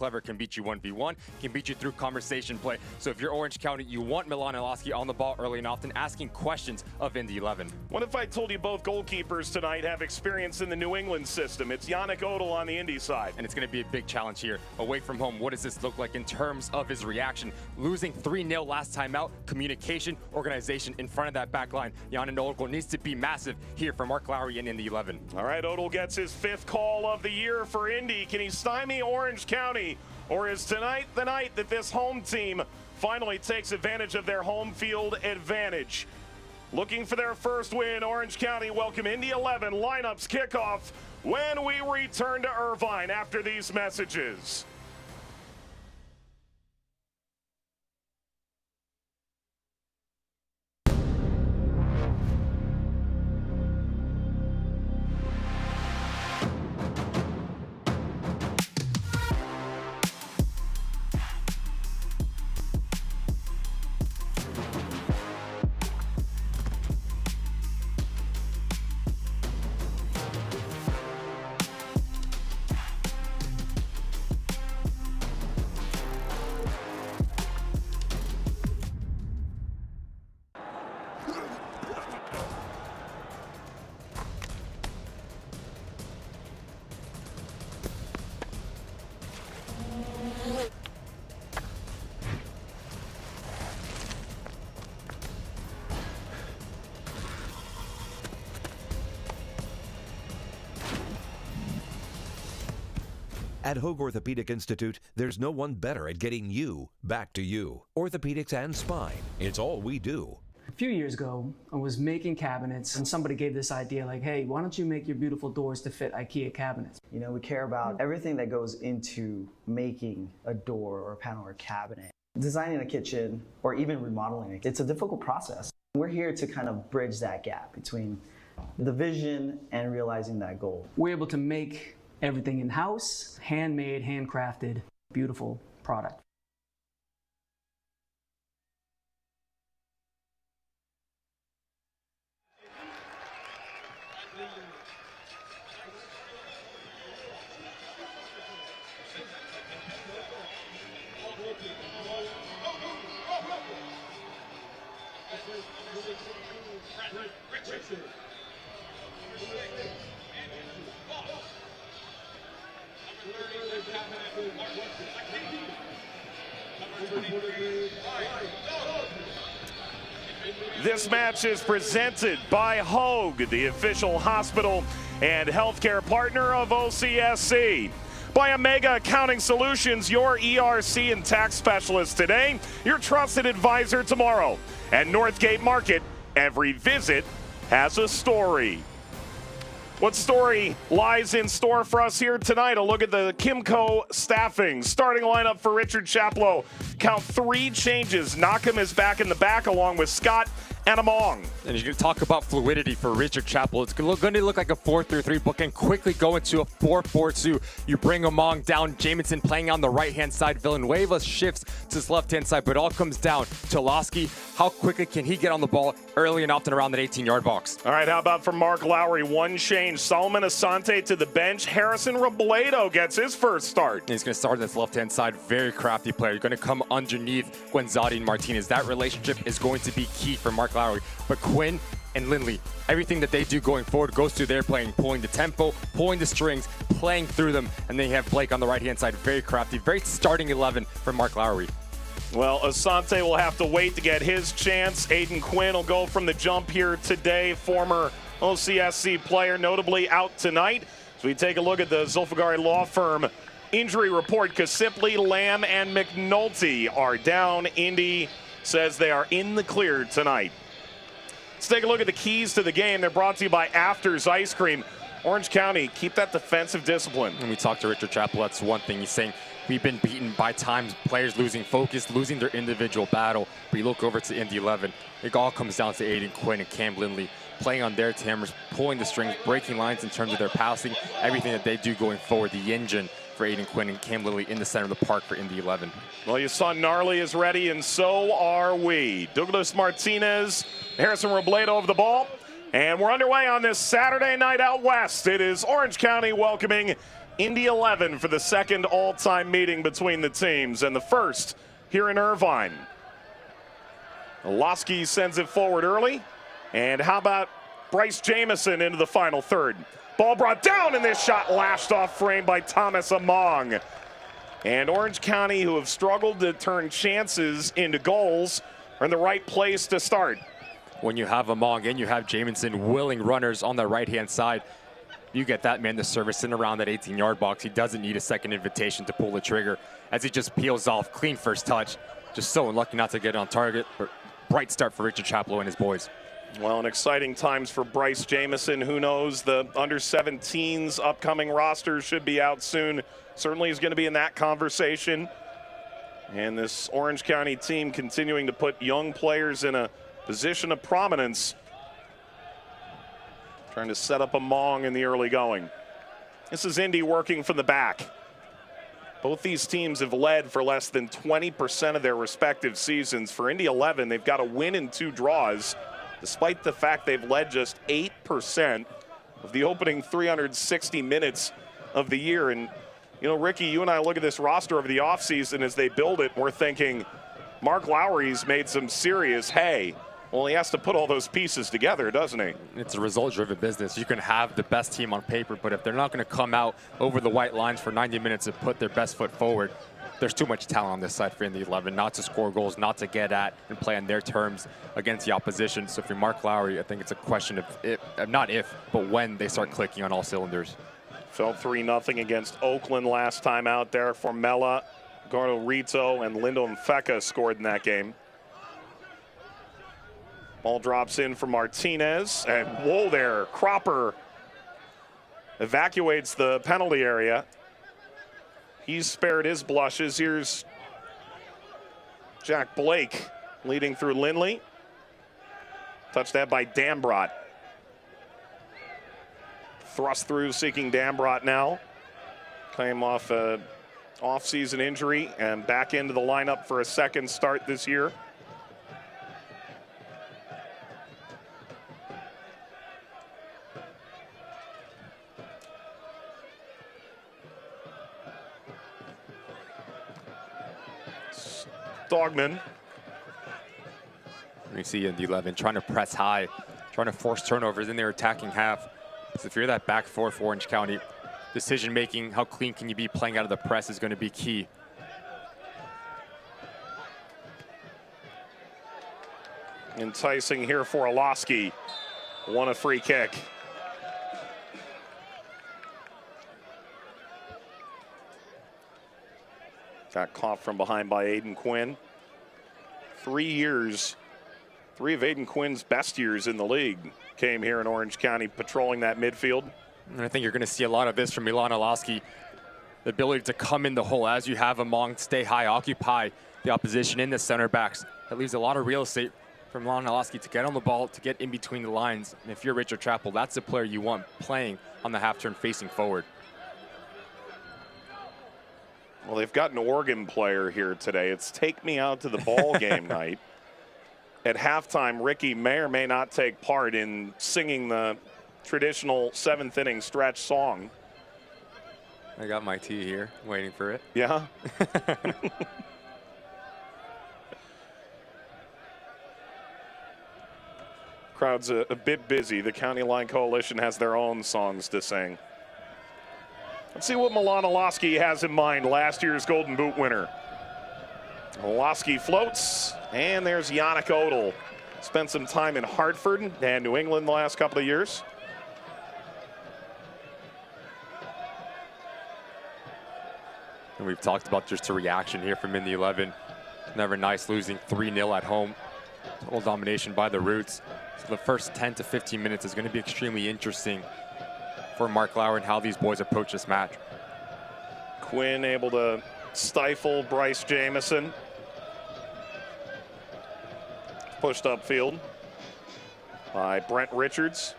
Clever can beat you 1v1, can beat you through conversation play. So if you're Orange County, you want Milan Iloski on the ball early and often, asking questions of Indy 11. What if I told you both goalkeepers tonight have experience in the New England system? It's Yannick Odell on the Indy side. And it's going to be a big challenge here. Away from home, what does this look like in terms of his reaction? Losing 3-0 last time out, communication, organization in front of that back line. Yannick Odell needs to be massive here for Mark Lowry and Indy 11. All right, Odell gets his 5th call of the year for Indy. Can he stymie Orange County? Or is tonight the night that this home team finally takes advantage of their home field advantage? Looking for their first win, Orange County welcome Indy 11. Lineups kickoff when we return to Irvine after these messages. At Hoag Orthopedic Institute, there's no one better at getting you back to you. Orthopedics and spine, it's all we do. A few years ago, I was making cabinets and somebody gave this idea like, hey, why don't you make your beautiful doors to fit IKEA cabinets? You know, we care about everything that goes into making a door or a panel or a cabinet. Designing a kitchen or even remodeling it, it's a difficult process. We're here to kind of bridge that gap between the vision and realizing that goal. We're able to make everything in-house, handmade, handcrafted, beautiful product. This match is presented by Hoag, the official hospital and healthcare partner of OCSC. By Omega Accounting Solutions, your ERC and tax specialist today, your trusted advisor tomorrow. At Northgate Market, every visit has a story. What story lies in store for us here tonight? A look at the Kimco staffing. Starting lineup for Richard Chaplow. Count 3 changes. Knockham is back in the back along with Scott and Among. And you're going to talk about fluidity for Richard Chapel. It's going to look like a 4-3-3, but can quickly go into a 4-4-2. You bring Among down, Jamison playing on the right-hand side. Villanueva shifts to his left-hand side, but it all comes down to Iloski. How quickly can he get on the ball early and often around that 18-yard box? All right, how about for Mark Lowry? One change. Solomon Asante to the bench. Harrison Robledo gets his first start. And he's going to start on this left-hand side. Very crafty player. You're going to come underneath Guenzati and Martinez. That relationship is going to be key for Mark Lowry. But Quinn and Lindley, everything that they do going forward goes through their playing, pulling the tempo, pulling the strings, playing through them, and then you have Blake on the right-hand side. Very crafty, very starting 11 for Mark Lowry. Well, Asante will have to wait to get his chance. Aiden Quinn will go from the jump here today. Former OCSC player, notably out tonight. So we take a look at the Zulfagari Law Firm injury report. Kasipli, Lamb, and McNulty are down. Indy says they are in the clear tonight. Let's take a look at the keys to the game. They're brought to you by Afters Ice Cream. Orange County, keep that defensive discipline. When we talk to Richard Chapel, that's one thing. He's saying we've been beaten by times, players losing focus, losing their individual battle. But you look over to Indy 11, it all comes down to Aiden Quinn and Cam Lindley playing on their hammers, pulling the strings, breaking lines in terms of their passing, everything that they do going forward. The engine for Aiden Quinn and Cam Lindley in the center of the park for Indy 11. Well, you saw Gnarly is ready, and so are we. Douglas Martinez, Harrison Robledo of the ball. And we're underway on this Saturday night out west. It is Orange County welcoming Indy 11 for the second all-time meeting between the teams, and the first here in Irvine. Oloski sends it forward early, and how about Bryce Jamison into the final third? Ball brought down, and this shot lashed off frame by Thomas Among. And Orange County, who have struggled to turn chances into goals, are in the right place to start. When you have Among and you have Jamison willing runners on the right-hand side, you get that man to service in around that 18-yard box. He doesn't need a second invitation to pull the trigger as he just peels off. Clean first touch. Just so unlucky not to get on target. But bright start for Richard Chaplow and his boys. Well, and exciting times for Bryce Jamison. Who knows, the under-17s upcoming roster should be out soon. Certainly is going to be in that conversation. And this Orange County team continuing to put young players in a position of prominence. Trying to set up Among in the early going. This is Indy working from the back. Both these teams have led for less than 20% of their respective seasons. For Indy 11, they've got a win and 2 draws, despite the fact they've led just 8% of the opening 360 minutes of the year. And, you know, Ricky, you and I look at this roster over the offseason as they build it, and we're thinking Mark Lowry's made some serious hay. Well, he has to put all those pieces together, doesn't he? It's a result-driven business. You can have the best team on paper, but if they're not going to come out over the white lines for 90 minutes and put their best foot forward, there's too much talent on this side for Indy 11 not to score goals, not to get at and play on their terms against the opposition. So if you're Mark Lowry, I think it's a question of if, not if, but when they start clicking on all cylinders. Fell 3-0 against Oakland last time out there. Formella, Gordo Rito, and Lindo Mfeka scored in that game. Ball drops in for Martinez, and whoa there, Cropper evacuates the penalty area. He's spared his blushes. Here's Jack Blake leading through Lindley. Touched that by Dambrot. Thrust through, seeking Dambrot now. Came off a off-season injury and back into the lineup for a second start this year. Dogman. You see Indy 11 trying to press high, trying to force turnovers in their attacking half. So if you're that back four for Orange County, decision making, how clean can you be playing out of the press is going to be key. Enticing here for Oloski. Won a free kick. Got caught from behind by Aiden Quinn. 3 years, 3 of Aiden Quinn's best years in the league came here in Orange County, patrolling that midfield. And I think you're going to see a lot of this from Milan Oloski. The ability to come in the hole as you have Among, stay high, occupy the opposition in the center backs. That leaves a lot of real estate for Milan Oloski to get on the ball, to get in between the lines. And if you're Richard Chappell, that's the player you want playing on the half turn facing forward. Well, they've got an organ player here today. It's Take Me Out to the Ball Game night. At halftime, Ricky may or may not take part in singing the traditional 7th inning stretch song. I got my tea here, waiting for it. Yeah. Crowd's a bit busy. The County Line Coalition has their own songs to sing. Let's see what Milan Oloski has in mind, last year's Golden Boot winner. Oloski floats, and there's Yannick Odell. Spent some time in Hartford and New England the last couple of years. And we've talked about just a reaction here from Indy 11. Never nice losing 3-0 at home. Total domination by the Roots. So the first 10 to 15 minutes is going to be extremely interesting for Mark Lauer and how these boys approach this match. Quinn able to stifle Bryce Jamison. Pushed upfield by Brent Richards.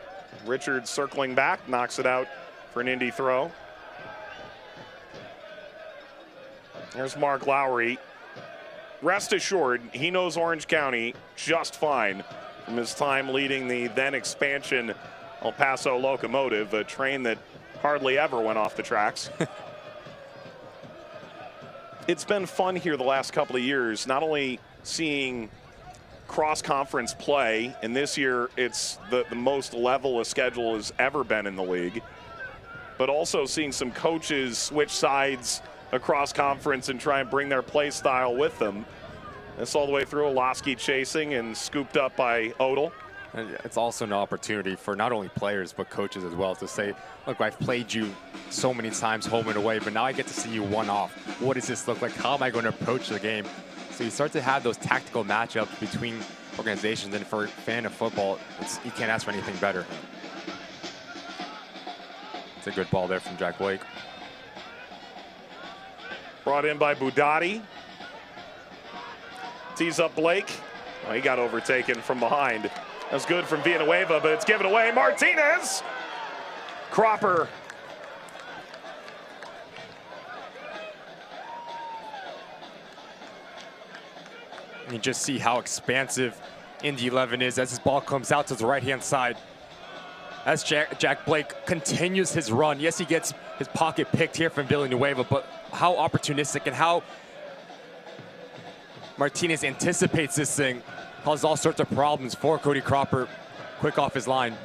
Richards circling back, knocks it out for an Indy throw. There's Mark Lowry. Rest assured, he knows Orange County just fine from his time leading the then expansion El Paso Locomotive, a train that hardly ever went off the tracks. It's been fun here the last couple of years, not only seeing cross-conference play, and this year it's the most level a schedule has ever been in the league, but also seeing some coaches switch sides across conference and try and bring their play style with them. This all the way through, Olowski chasing and scooped up by Odell. And it's also an opportunity for not only players but coaches as well to say, look, I've played you so many times home and away, but now I get to see you one-off. What does this look like? How am I going to approach the game? So you start to have those tactical matchups between organizations, and for a fan of football, you can't ask for anything better. It's a good ball there from Jack Blake. Brought in by Budati. Tees up Blake. Well, he got overtaken from behind. That's good from Villanueva, but it's given away. Martinez. Cropper. You just see how expansive Indy 11 is as his ball comes out to the right-hand side. As Jack Blake continues his run. Yes, he gets his pocket picked here from Villanueva, but how opportunistic and how Martinez anticipates this thing causes all sorts of problems for Cody Cropper. Quick off his line.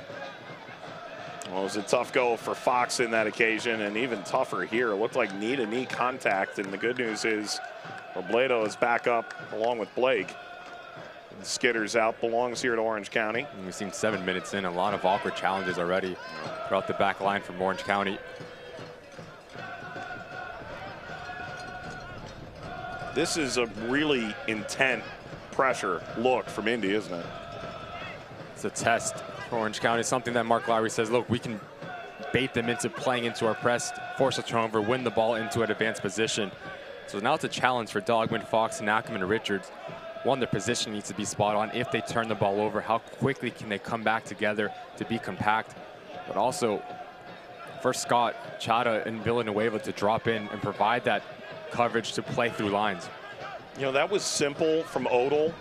Well, it was a tough go for Fox in that occasion, and even tougher here. It looked like knee-to-knee contact, and the good news is Robledo is back up along with Blake. And Skitter's out, belongs here to Orange County. And we've seen 7 minutes in, a lot of awkward challenges already throughout the back line from Orange County. This is a really intent pressure look from Indy, isn't it? It's a test for Orange County, something that Mark Lowry says, look, we can bait them into playing into our press, force a turnover, win the ball into an advanced position. So now it's a challenge for Dogman, Fox, and Ackerman and Richards. One, their position needs to be spot on. If they turn the ball over, how quickly can they come back together to be compact? But also, for Scott, Chata, and Villanueva to drop in and provide that coverage to play through lines. You know, that was simple from Odell,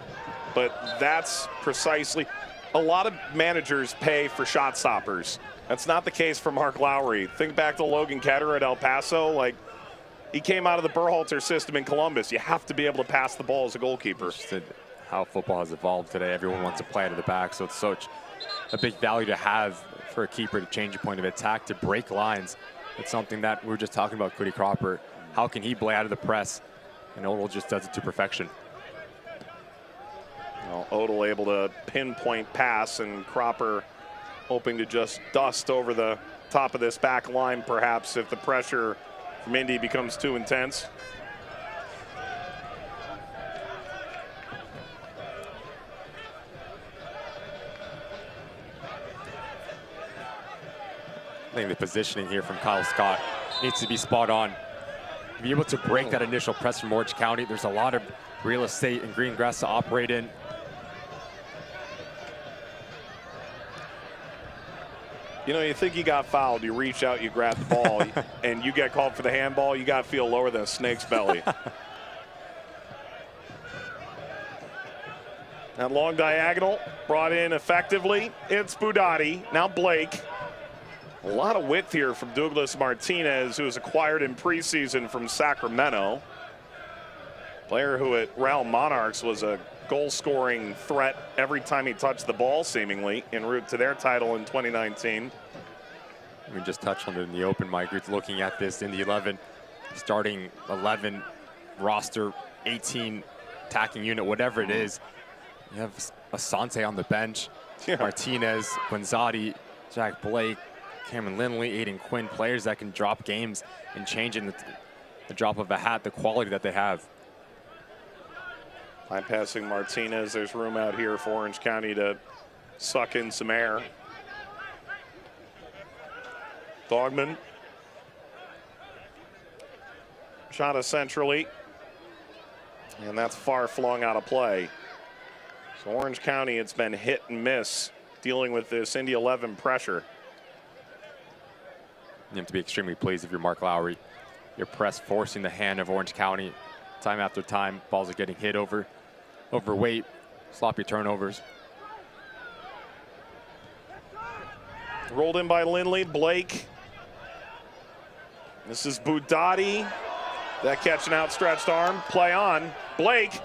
but that's precisely, a lot of managers pay for shot stoppers. That's not the case for Mark Lowry. Think back to Logan Ketter at El Paso. Like, he came out of the Berhalter system in Columbus. You have to be able to pass the ball as a goalkeeper. How football has evolved today. Everyone wants to play out of the back, so it's such a big value to have for a keeper to change your point of attack, to break lines. It's something that we were just talking about, Cody Cropper. How can he play out of the press? And Odell just does it to perfection. Well, Odell able to pinpoint pass, and Cropper hoping to just dust over the top of this back line, perhaps, if the pressure from Indy becomes too intense. I think the positioning here from Kyle Scott needs to be spot on. To be able to break that initial press from Orange County, there's a lot of real estate and green grass to operate in. You know, you think you got fouled, you reach out, you grab the ball, and you get called for the handball, you got to feel lower than a snake's belly. That long diagonal brought in effectively. It's Budati, now Blake. A lot of width here from Douglas Martinez, who was acquired in preseason from Sacramento. Player who at Real Monarchs was a goal-scoring threat every time he touched the ball, seemingly, en route to their title in 2019. We just touched on it in the open, Mike. You're looking at this in the 11, starting 11 roster, 18 attacking unit, whatever it is. You have Asante on the bench, Martinez, Gonzati, Jack Blake, Cameron Lindley, Aiden Quinn, players that can drop games and change in the drop of a hat, the quality that they have. Bypassing Martinez, there's room out here for Orange County to suck in some air. Dogman. Shot centrally. And that's far flung out of play. So Orange County, it's been hit and miss dealing with this Indy 11 pressure. You have to be extremely pleased if you're Mark Lowry. Your press forcing the hand of Orange County time after time. Balls are getting hit overweight, sloppy turnovers. Rolled in by Lindley. Blake This is Budati. That catch, an outstretched arm. Play on. Blake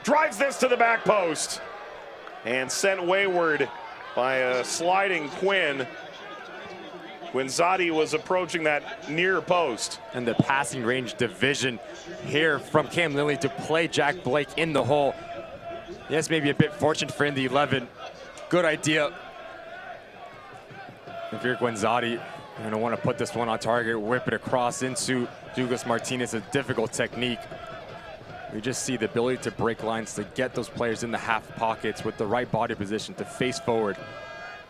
drives this to the back post and sent wayward by a sliding Quinn. Guinzotti was approaching that near post. And the passing range division here from Cam Lindley to play Jack Blake in the hole. Yes, maybe a bit fortunate for Indy 11. Good idea. If you're Guinzotti, you're going to want to put this one on target, whip it across into Douglas Martinez. A difficult technique. We just see the ability to break lines, to get those players in the half pockets with the right body position to face forward.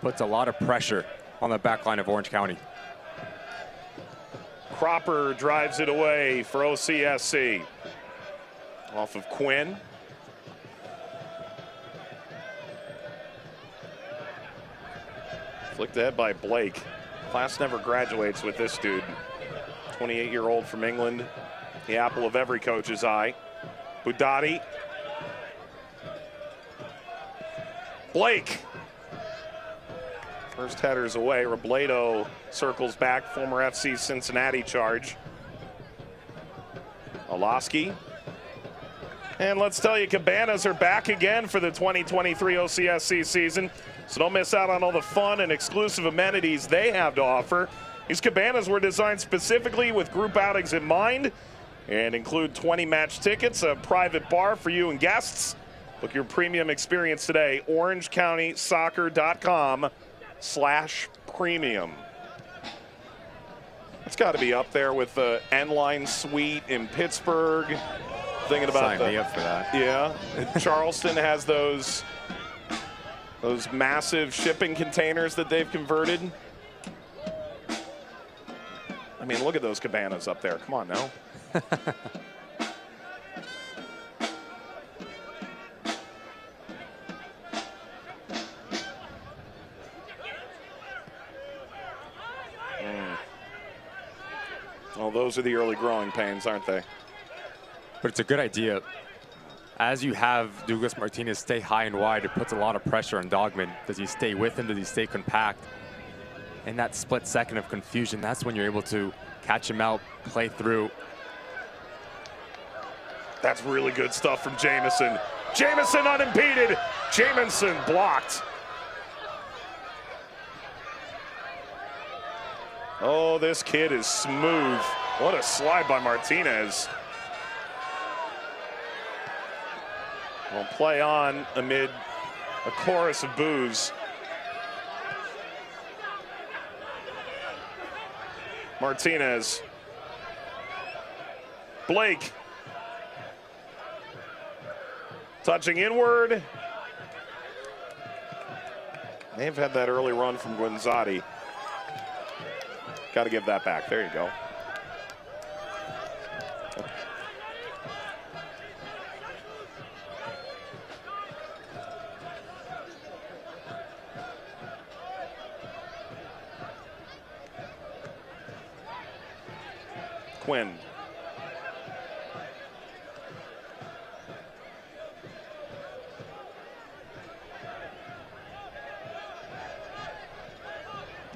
Puts a lot of pressure on the back line of Orange County. Cropper drives it away for OCSC. Off of Quinn. Flicked ahead by Blake. Class never graduates with this dude. 28-year-old from England. The apple of every coach's eye. Budati. Blake. First header's away. Robledo circles back. Former FC Cincinnati charge. Olaski. And let's tell you, Cabanas are back again for the 2023 OCSC season. So don't miss out on all the fun and exclusive amenities they have to offer. These cabanas were designed specifically with group outings in mind and include 20 match tickets, a private bar for you and guests. Book your premium experience today, orangecountysoccer.com/premium. It's got to be up there with the N-Line Suite in Pittsburgh. Thinking about Sign me up for that. Yeah, Charleston has those massive shipping containers that they've converted. I mean, look at those cabanas up there. Come on now. Well, those are the early growing pains, aren't they? But it's a good idea. As you have Douglas Martinez stay high and wide, it puts a lot of pressure on Dogman. Does he stay with him? Does he stay compact? In that split second of confusion, that's when you're able to catch him out, play through. That's really good stuff from Jamison. Jamison unimpeded. Jamison blocked. Oh, this kid is smooth. What a slide by Martinez. Well, play on amid a chorus of boos. Martinez. Blake. Touching inward. They've had that early run from Guinzotti. Got to give that back. There you go. Quinn.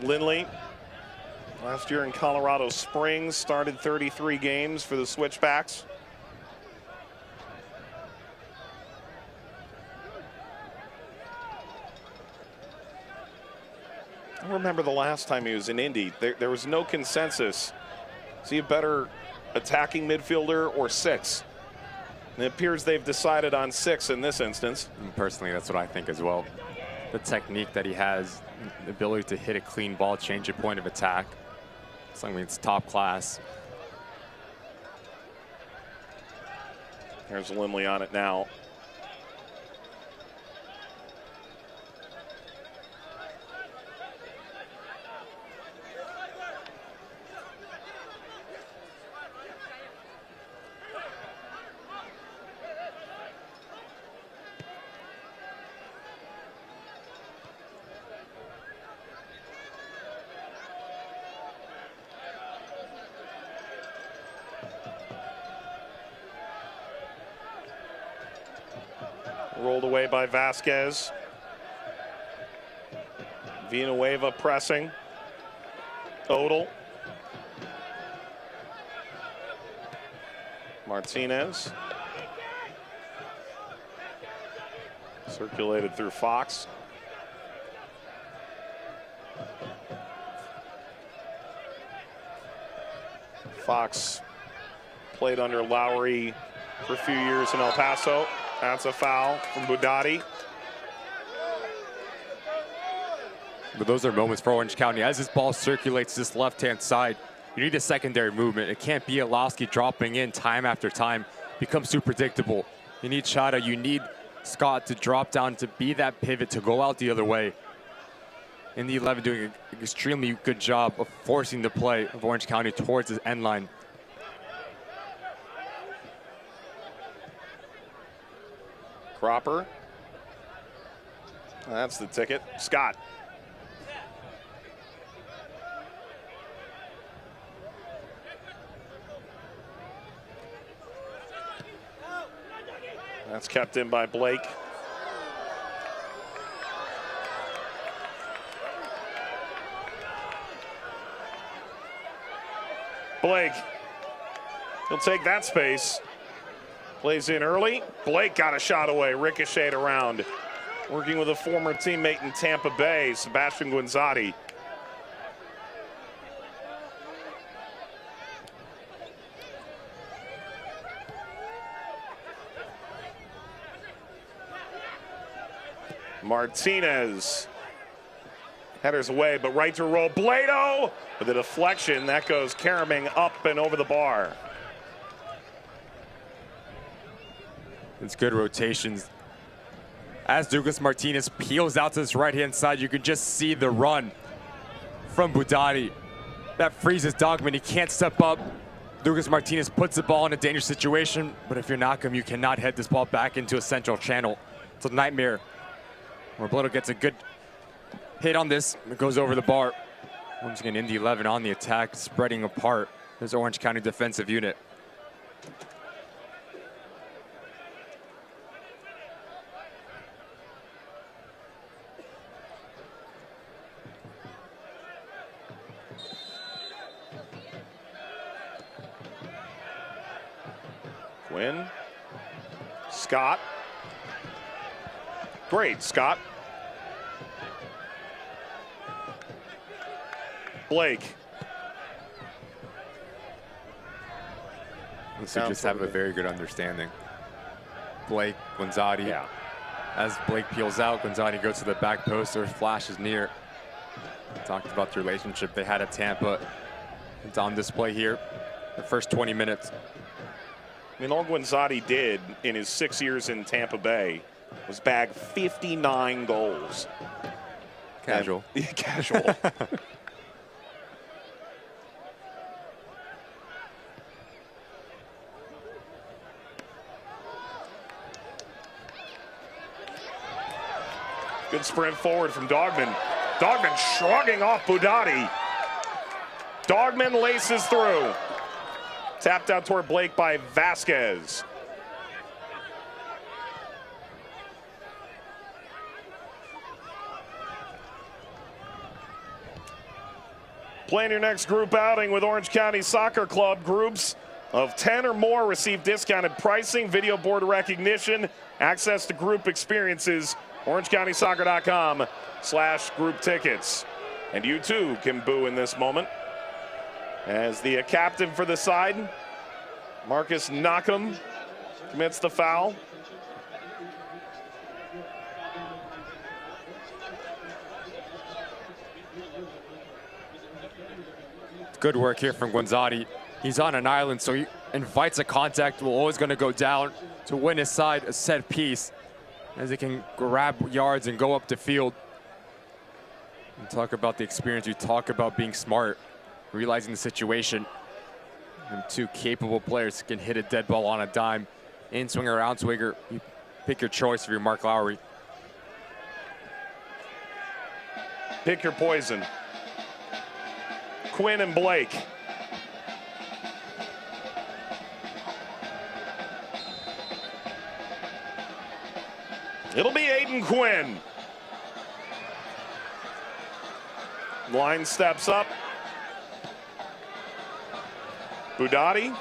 Lindley, last year in Colorado Springs, started 33 games for the Switchbacks. I remember the last time he was in Indy, there was no consensus. Is he a better attacking midfielder or six? And it appears they've decided on six in this instance. And personally, that's what I think as well. The technique that he has, the ability to hit a clean ball, change a point of attack. Something that's top class. There's Lindley on it now. Rolled away by Vasquez. Villanueva pressing. Odell. Martinez. Circulated through Fox. Fox played under Lowry for a few years in El Paso. That's a foul from Budati. But those are moments for Orange County. As this ball circulates this left-hand side, you need a secondary movement. It can't be Alowski dropping in time after time. Becomes too predictable. You need Chada, you need Scott to drop down, to be that pivot, to go out the other way. Indy 11 doing an extremely good job of forcing the play of Orange County towards the end line. Cropper. That's the ticket. Scott. That's kept in by Blake. Blake, he'll take that space. Plays in early. Blake got a shot away, ricocheted around. Working with a former teammate in Tampa Bay, Sebastian Guinzotti. Martinez. Headers away, but right to roll. Blado with a deflection. That goes caroming up and over the bar. It's good rotations. As Douglas Martinez peels out to this right-hand side, you can just see the run from Budati. That freezes Dogman. He can't step up. Douglas Martinez puts the ball in a dangerous situation, but if you're Knockham, you cannot head this ball back into a central channel. It's a nightmare. Robledo gets a good hit on this. It goes over the bar. Once again, Indy 11 on the attack, spreading apart this Orange County defensive unit. Quinn. Scott. Great, Scott. Blake. Let's just have a very good understanding. Blake, Guinzotti. Yeah. As Blake peels out, Guinzotti goes to the back post or flashes near. Talked about the relationship they had at Tampa. It's on display here. The first 20 minutes. I mean, all Guinzotti did in his 6 years in Tampa Bay was bag 59 goals. Casual. Casual. Good sprint forward from Dogman. Dogman shrugging off Budati. Dogman laces through. Tapped out toward Blake by Vasquez. Plan your next group outing with Orange County Soccer Club. Groups of 10 or more receive discounted pricing, video board recognition, access to group experiences. OrangeCountySoccer.com/group tickets. And you too can boo in this moment. As the captain for the side, Marcus Knockham, commits the foul. Good work here from Guinzotti. He's on an island, so he invites a contact. Will always going to go down to win his side a set piece, as he can grab yards and go up the field. And talk about the experience. You talk about being smart, realizing the situation. And two capable players can hit a dead ball on a dime. In swinger or out swinger, you pick your choice for your Mark Lowry. Pick your poison. Quinn and Blake. It'll be Aiden Quinn. Line steps up. Budati.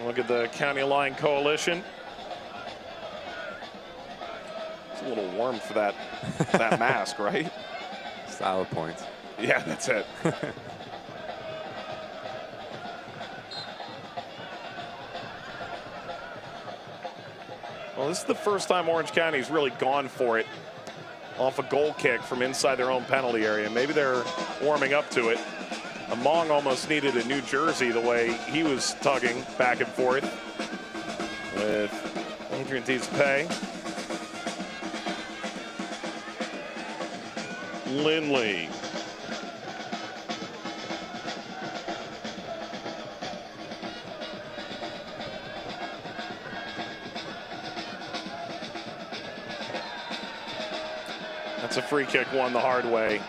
Look at the county line coalition. It's a little warm for that mask, right? Style points. Yeah, that's it. Well, this is the first time Orange County's really gone for it off a goal kick from inside their own penalty area. Maybe they're warming up to it. Among almost needed a New Jersey the way he was tugging back and forth with Adrian Diaz-Pay. Lindley. That's a free kick won the hard way.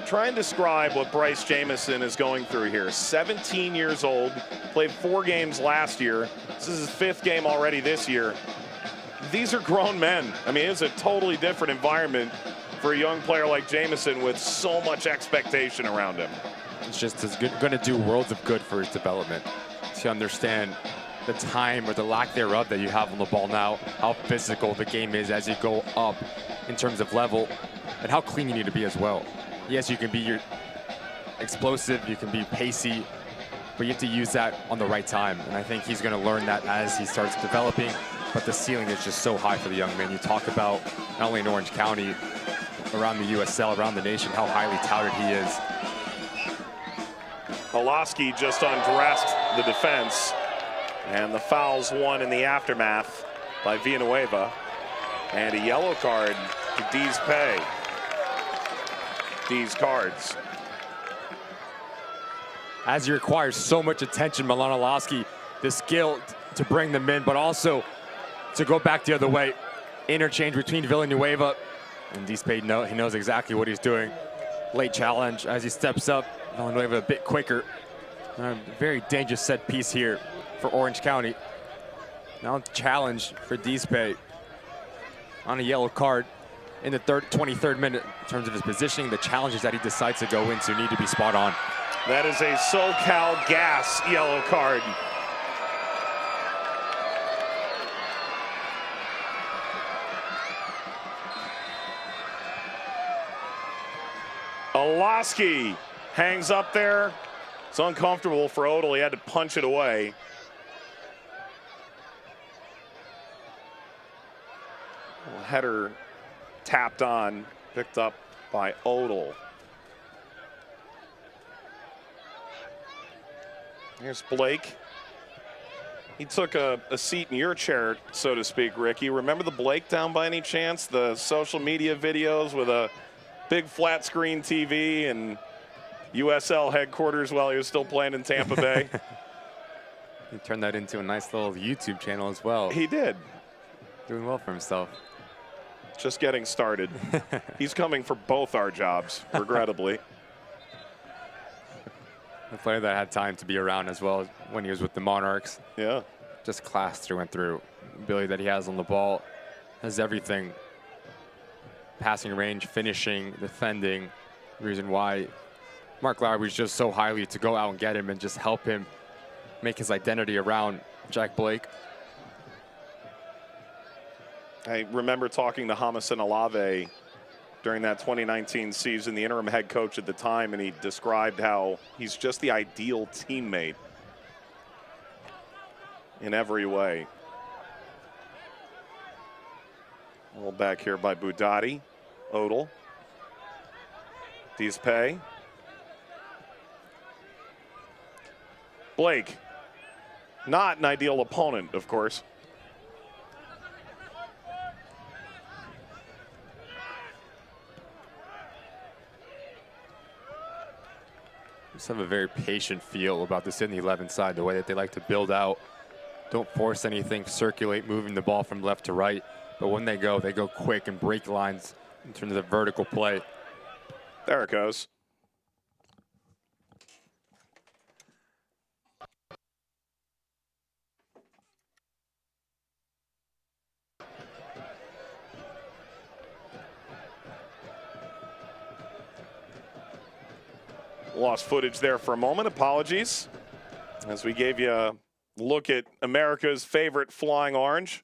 Try and describe what Bryce Jamison is going through here. 17 years old, played 4 games last year. This is his 5th game already this year. These are grown men. I mean, it's a totally different environment for a young player like Jamison with so much expectation around him. It's just going to do worlds of good for his development to understand the time or the lack thereof that you have on the ball now, how physical the game is as you go up in terms of level, and how clean you need to be as well. Yes, you can be your explosive, you can be pacey, but you have to use that on the right time. And I think he's going to learn that as he starts developing. But the ceiling is just so high for the young man. You talk about not only in Orange County, around the USL, around the nation, how highly touted he is. Pulaski just undressed the defense, and the foul's won in the aftermath by Villanueva. And a yellow card to Diaz-Pay. These cards. As he requires so much attention, Milanowski, the skill to bring them in, but also to go back the other way. Interchange between Villanueva and Diaz-Pay. He knows exactly what he's doing. Late challenge as he steps up. Villanueva a bit quicker. Very dangerous set piece here for Orange County. Now challenge for Diaz-Pay on a yellow card in the 23rd minute. In terms of his positioning, the challenges that he decides to go into need to be spot on. That is a SoCal Gas yellow card. Pulaski hangs up there. It's uncomfortable for Odell. He had to punch it away. Header tapped on, picked up by Odell. Here's Blake. He took a seat in your chair, so to speak, Ricky. Remember the Blake down by any chance? The social media videos with a big flat screen TV and USL headquarters while he was still playing in Tampa Bay. He turned that into a nice little YouTube channel as well. He did. Doing well for himself. Just getting started. He's coming for both our jobs, regrettably. A player that had time to be around as well when he was with the Monarchs. Yeah. Just class through and through. Ability that he has on the ball, has everything. Passing range, finishing, defending. The reason why Mark Lowry was just so highly to go out and get him and just help him make his identity around Jack Blake. I remember talking to Jamison Alave during that 2019 season, the interim head coach at the time, and he described how he's just the ideal teammate in every way. A little back here by Budati, Odell, Diaz-Pay. Blake, not an ideal opponent, of course. Just have a very patient feel about the Sydney 11 side, the way that they like to build out. Don't force anything, circulate, moving the ball from left to right. But when they go quick and break lines in terms of vertical play. There it goes. Lost footage there for a moment. Apologies. As we gave you a look at America's favorite flying orange.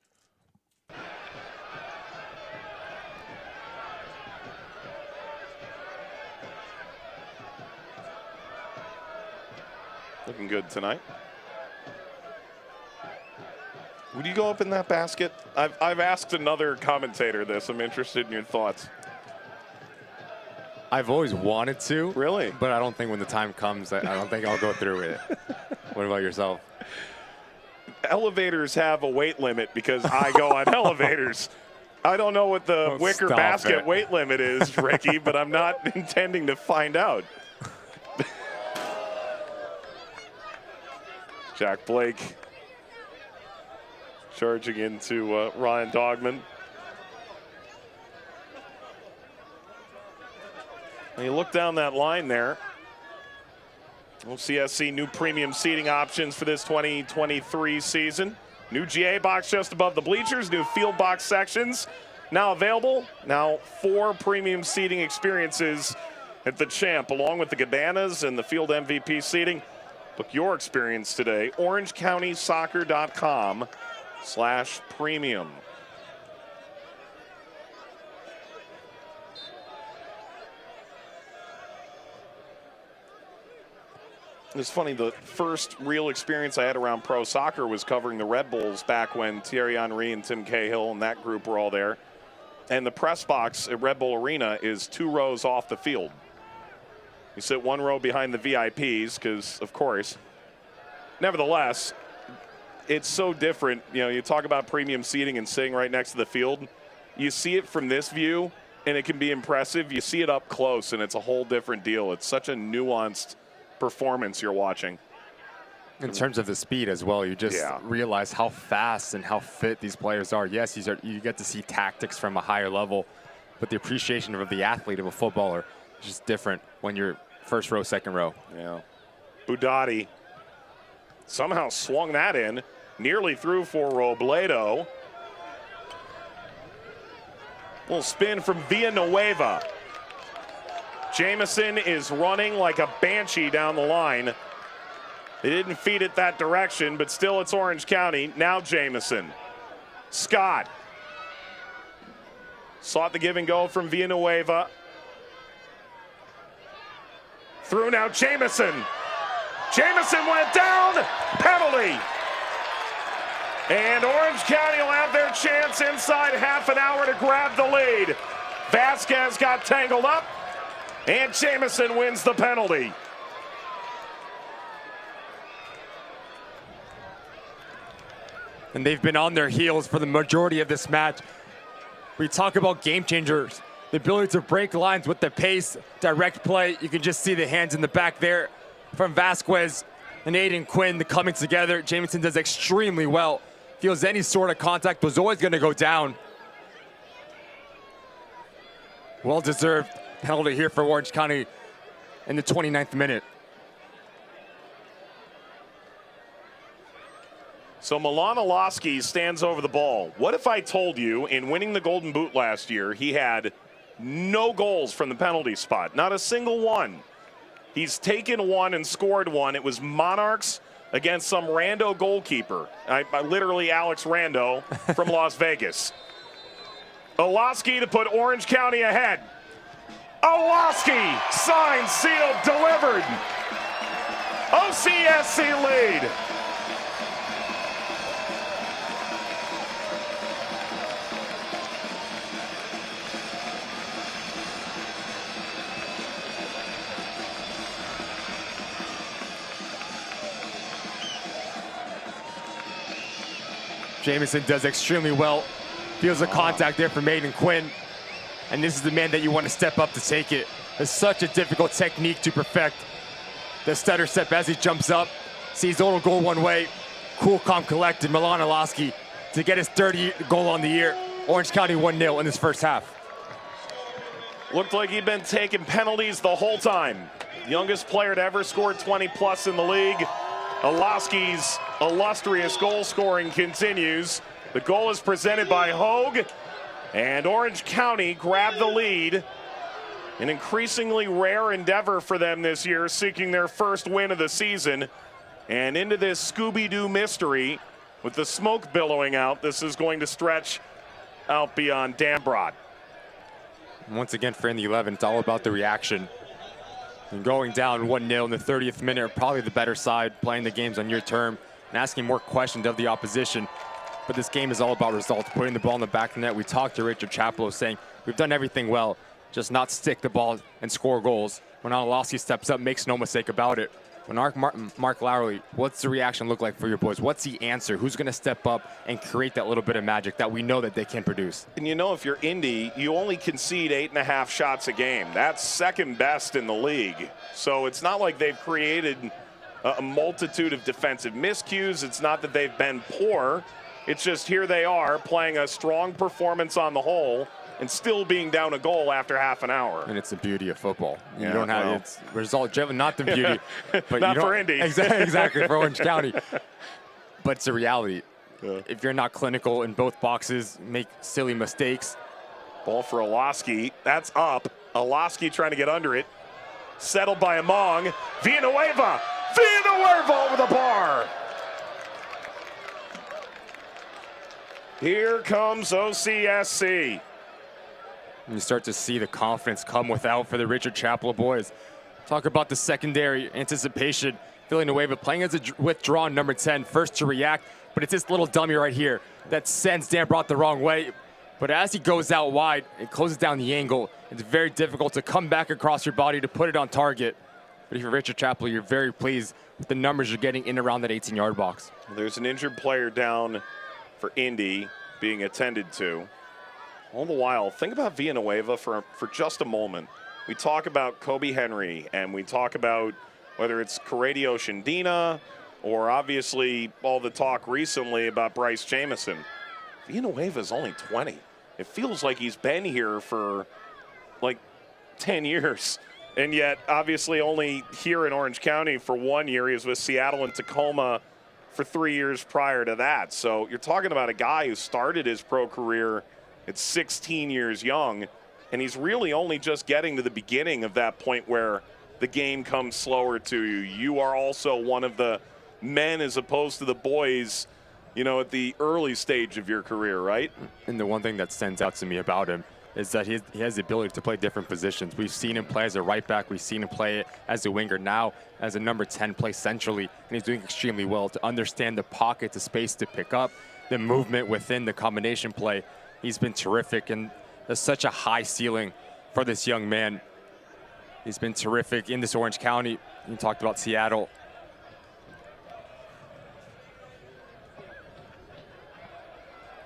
Looking good tonight. Would you go up in that basket? I've asked another commentator this. I'm interested in your thoughts. I've always wanted to. Really? But I don't think when the time comes, I don't think I'll go through with it. What about yourself? Elevators have a weight limit because I go on elevators. I don't know what the wicker basket weight limit is, Ricky, but I'm not intending to find out. Jack Blake charging into Ryan Dogman. And you look down that line there. OCSC new premium seating options for this 2023 season. New GA box just above the bleachers, new field box sections now available. Now 4 premium seating experiences at the Champ, along with the cabanas and the field MVP seating. Book your experience today, orangecountysoccer.com/premium. It's funny, the first real experience I had around pro soccer was covering the Red Bulls back when Thierry Henry and Tim Cahill and that group were all there. And the press box at Red Bull Arena is 2 rows off the field. You sit 1 row behind the VIPs because, of course. Nevertheless, it's so different. You know, you talk about premium seating and sitting right next to the field. You see it from this view, and it can be impressive. You see it up close, and it's a whole different deal. It's such a nuanced performance you're watching. In terms of the speed as well, you just realize how fast and how fit these players are. Yes, you get to see tactics from a higher level, but the appreciation of the athlete, of a footballer, is just different when you're first row, second row. Yeah. Budati somehow swung that in, nearly through for Robledo. Little spin from Villanueva. Jamison is running like a banshee down the line. They didn't feed it that direction, but still it's Orange County. Now Jamison. Scott. Sought the give and go from Villanueva. Through now Jamison. Jamison went down. Penalty. And Orange County will have their chance inside half an hour to grab the lead. Vasquez got tangled up. And Jamison wins the penalty. And they've been on their heels for the majority of this match. We talk about game changers, the ability to break lines with the pace, direct play. You can just see the hands in the back there from Vasquez and Aiden Quinn coming together. Jamison does extremely well. Feels any sort of contact was always going to go down. Well-deserved penalty here for Orange County in the 29th minute. So Milan Olaski stands over the ball. What if I told you in winning the Golden Boot last year, he had no goals from the penalty spot, not a single one. He's taken one and scored one. It was Monarchs against some rando goalkeeper. I literally Alex Rando from Las Vegas. Olaski to put Orange County ahead. Olaski, signed, sealed, delivered. OCSC lead. Jamison does extremely well. Feels a contact there from Aiden Quinn. And this is the man that you want to step up to take it. It's such a difficult technique to perfect. The stutter step as he jumps up. Sees the little goal one way. Cool, calm, collected. Milan Olaski to get his 30th goal on the year. Orange County 1-0 in this first half. Looked like he'd been taking penalties the whole time. Youngest player to ever score 20+ in the league. Olaski's illustrious goal scoring continues. The goal is presented by Hogue, and Orange County grabbed the lead An increasingly rare endeavor for them this year, seeking their first win of the season. And into this Scooby-Doo mystery with the smoke billowing out. This is going to stretch out beyond Dambrot. Once again for Indy 11, it's all about the reaction. And going down 1-0 in the 30th minute, probably the better side, playing the games on your term and asking more questions of the opposition. But this game is all about results, putting the ball in the back of the net. We talked to Richard Chaplow saying, we've done everything well, just not stick the ball and score goals. When Alossi steps up, makes no mistake about it. When Mark Lowry, what's the reaction look like for your boys? What's the answer? Who's going to step up and create that little bit of magic that we know that they can produce? And you know, if you're Indy, you only concede 8.5 shots a game. That's second best in the league. So it's not like they've created a multitude of defensive miscues. It's not that they've been poor. It's just here they are playing a strong performance on the whole and still being down a goal after half an hour. And it's the beauty of football. Yeah, you don't have it's result driven, not the beauty. But not you for Indy. Exactly, for Orange County. But it's a reality. Yeah. If you're not clinical in both boxes, make silly mistakes. Ball for Alossi. That's up. Alossi trying to get under it. Settled by Among. Villanueva. Villanueva over the bar. Here comes OCSC. And you start to see the confidence come without for the Richard Chaplow boys. Talk about the secondary anticipation. Villanueva playing as a withdrawn number 10, first to react, but it's this little dummy right here that sends Dambrot the wrong way. But as he goes out wide, it closes down the angle. It's very difficult to come back across your body to put it on target. But if you're Richard Chaplow, you're very pleased with the numbers you're getting in around that 18-yard box. There's an injured player down for Indy being attended to. All the while, think about Villanueva for just a moment. We talk about Kobe Henry, and we talk about whether it's Corradi Oshandina or obviously all the talk recently about Bryce Jamison. Villanueva's only 20. It feels like he's been here for like 10 years. And yet, obviously, only here in Orange County for 1 year. He was with Seattle and Tacoma for 3 years prior to that. So you're talking about a guy who started his pro career at 16 years young, and he's really only just getting to the beginning of that point where the game comes slower to you. You are also one of the men as opposed to the boys, you know, at the early stage of your career, right? And the one thing that stands out to me about him is that he has the ability to play different positions. We've seen him play as a right back. We've seen him play as a winger. Now, as a number 10, play centrally, and he's doing extremely well to understand the pocket, the space to pick up, the movement within the combination play. He's been terrific, and there's such a high ceiling for this young man. He's been terrific in this Orange County. You talked about Seattle.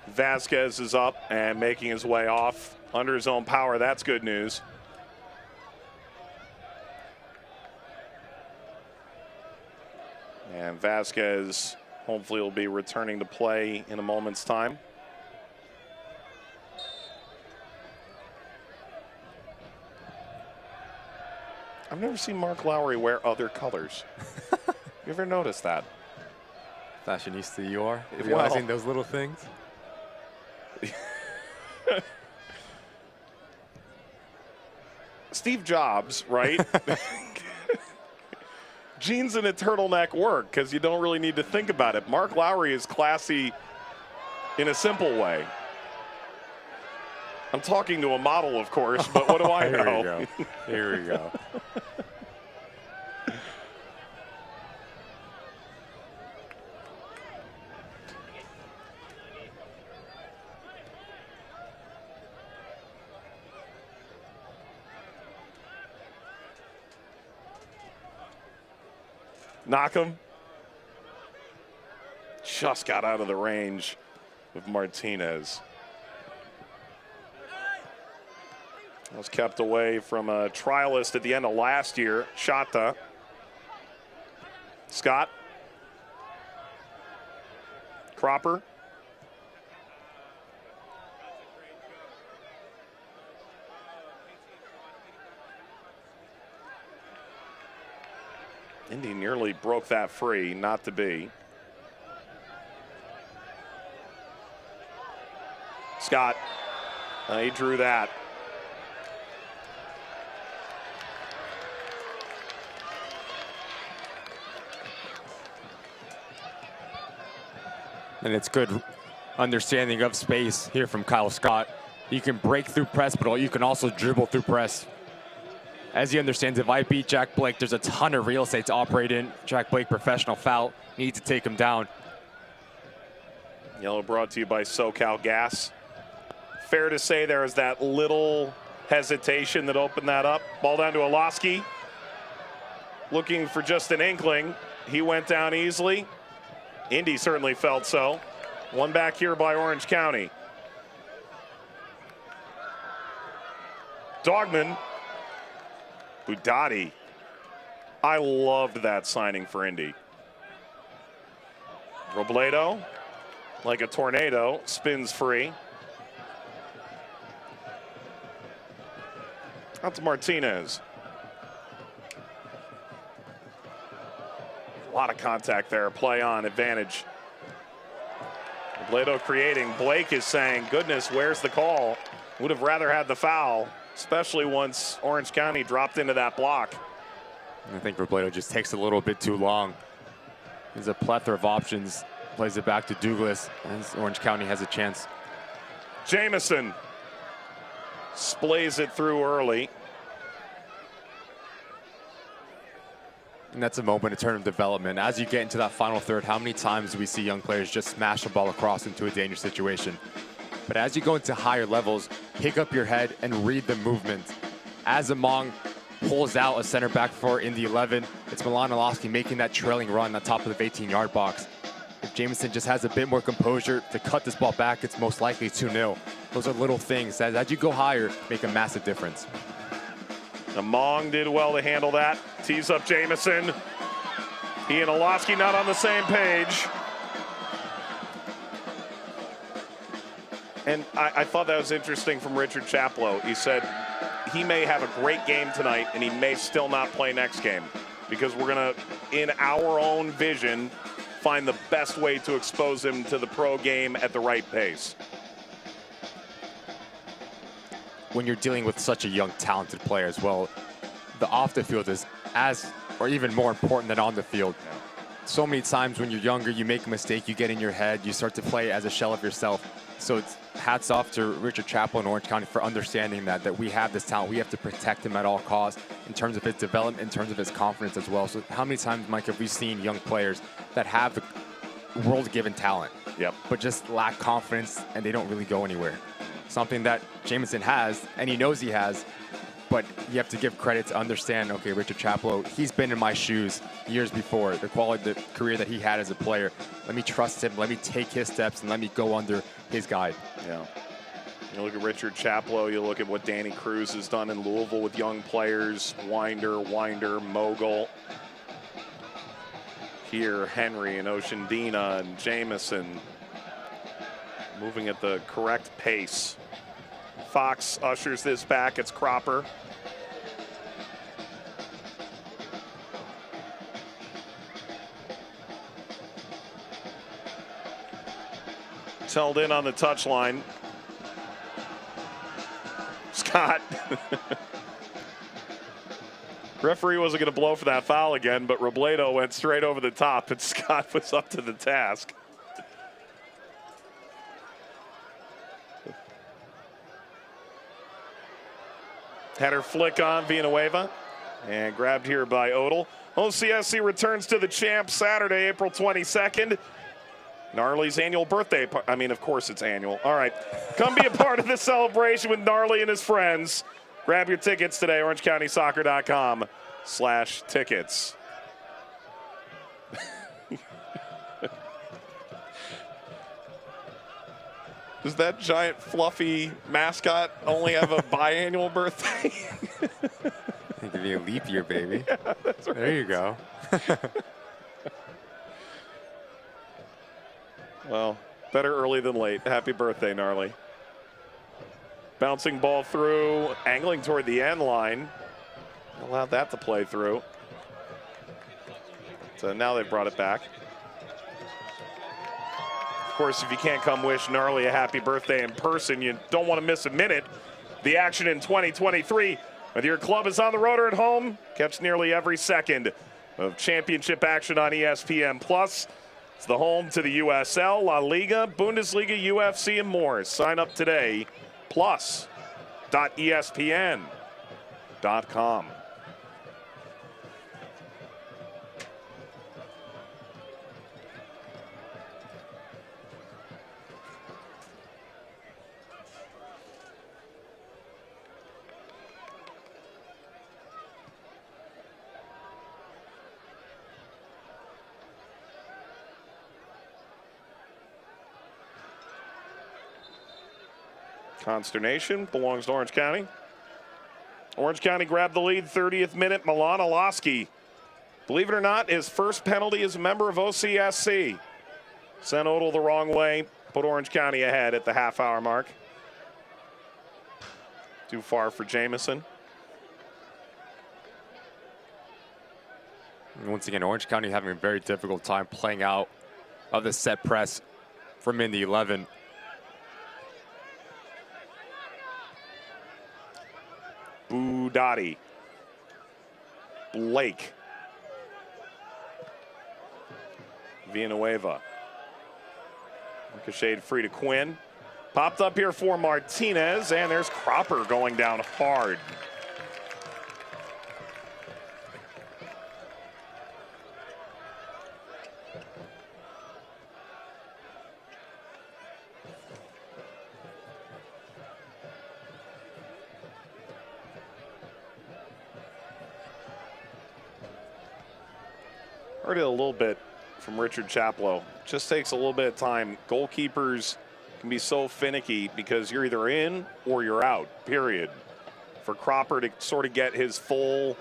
Vasquez is up and making his way off under his own power. That's good news. And Vasquez hopefully will be returning to play in a moment's time. I've never seen Mark Lowry wear other colors. You ever noticed that? Fashionista you are, realizing those little things. Steve Jobs, right? Jeans and a turtleneck work because you don't really need to think about it. Mark Lowry is classy in a simple way. I'm talking to a model, of course, but what do I know? Here we go. Knock him. Just got out of the range of Martinez. Was kept away from a trialist at the end of last year, Shata. Scott. Cropper. Indy nearly broke that free, not to be. Scott, he drew that. And it's good understanding of space here from Kyle Scott. You can break through press, but you can also dribble through press. As he understands, if I beat Jack Blake, there's a ton of real estate to operate in. Jack Blake, professional foul, need to take him down. Yellow brought to you by SoCal Gas. Fair to say there was that little hesitation that opened that up. Ball down to Oloski. Looking for just an inkling. He went down easily. Indy certainly felt so. One back here by Orange County. Dogman. Budati. I loved that signing for Indy. Robledo, like a tornado, spins free. Out to Martinez. A lot of contact there. Play on, advantage. Robledo creating. Blake is saying, goodness, where's the call? Would have rather had the foul, especially once Orange County dropped into that block. I think Robledo just takes a little bit too long. There's a plethora of options. Plays it back to Douglas, as Orange County has a chance. Jamison splays it through early. And that's a moment of turn of development. As you get into that final third, how many times do we see young players just smash the ball across into a dangerous situation? But as you go into higher levels, pick up your head and read the movement. As Among pulls out a center back for in the 11, it's Milan Oloski making that trailing run on top of the 18-yard box. If Jamison just has a bit more composure to cut this ball back, it's most likely 2-0. Those are little things that, as you go higher, make a massive difference. Among did well to handle that. Tees up Jamison. He and Oloski not on the same page. And I thought that was interesting from Richard Chaplow. He said he may have a great game tonight and he may still not play next game because we're going to, in our own vision, find the best way to expose him to the pro game at the right pace. When you're dealing with such a young, talented player as well, the off the field is as or even more important than on the field. So many times when you're younger, you make a mistake, you get in your head, you start to play as a shell of yourself. So it's hats off to Richard Chaplow in Orange County for understanding that we have this talent. We have to protect him at all costs in terms of his development, in terms of his confidence as well. So how many times, Mike, have we seen young players that have the world-given talent, but just lack confidence and they don't really go anywhere? Something that Jamison has, and he knows he has, but you have to give credit to understand, okay, Richard Chaplow, he's been in my shoes years before, the quality, the career that he had as a player. Let me trust him, let me take his steps, and let me go under his guide. Yeah. You look at Richard Chaplow, you look at what Danny Cruz has done in Louisville with young players, Winder, Mogul. Here, Henry and Oceandina and Jamison moving at the correct pace. Fox ushers this back. It's Cropper. It's held in on the touchline. Scott. Referee wasn't going to blow for that foul again, but Robledo went straight over the top, and Scott was up to the task. Header flick on Villanueva and grabbed here by Odell. OCSC returns to the champ Saturday, April 22nd. Gnarly's annual birthday. I mean, of course it's annual. All right. Come be a part of this celebration with Gnarly and his friends. Grab your tickets today, orangecountysoccer.com/tickets. Does that giant fluffy mascot only have a biannual birthday? It could be a leap year, baby. Yeah, that's right. There you go. Well, better early than late. Happy birthday, Gnarly. Bouncing ball through, angling toward the end line. Allowed that to play through. So now they've brought it back. Of course, if you can't come wish Gnarly a happy birthday in person, you don't want to miss a minute. The action in 2023. Whether your club is on the road or at home, catch nearly every second of championship action on ESPN+. It's the home to the USL, La Liga, Bundesliga, UFC, and more. Sign up today. Plus.espn.com. Consternation belongs to Orange County. Orange County grabbed the lead, 30th minute. Milan Alaski, believe it or not, his first penalty as a member of OCSC. Sent Odell the wrong way, put Orange County ahead at the half-hour mark. Too far for Jamison. Once again, Orange County having a very difficult time playing out of the set press from Indy 11. Budati. Blake. Villanueva. Ricocheted free to Quinn. Popped up here for Martinez, and there's Cropper going down hard. Heard it a little bit from Richard Chaplow. Just takes a little bit of time. Goalkeepers can be so finicky because you're either in or you're out, period. For Cropper to sort of get his full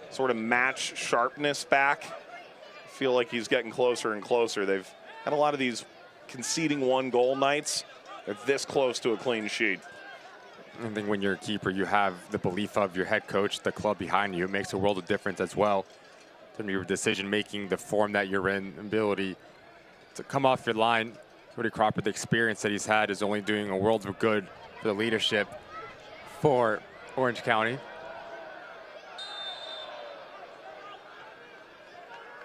sort of match sharpness back, I feel like he's getting closer and closer. They've had a lot of these conceding one goal nights. They're this close to a clean sheet. I think when you're a keeper, you have the belief of your head coach, the club behind you. It makes a world of difference as well. In your decision-making, the form that you're in, ability to come off your line. Cody Cropper, the experience that he's had is only doing a world of good for the leadership for Orange County.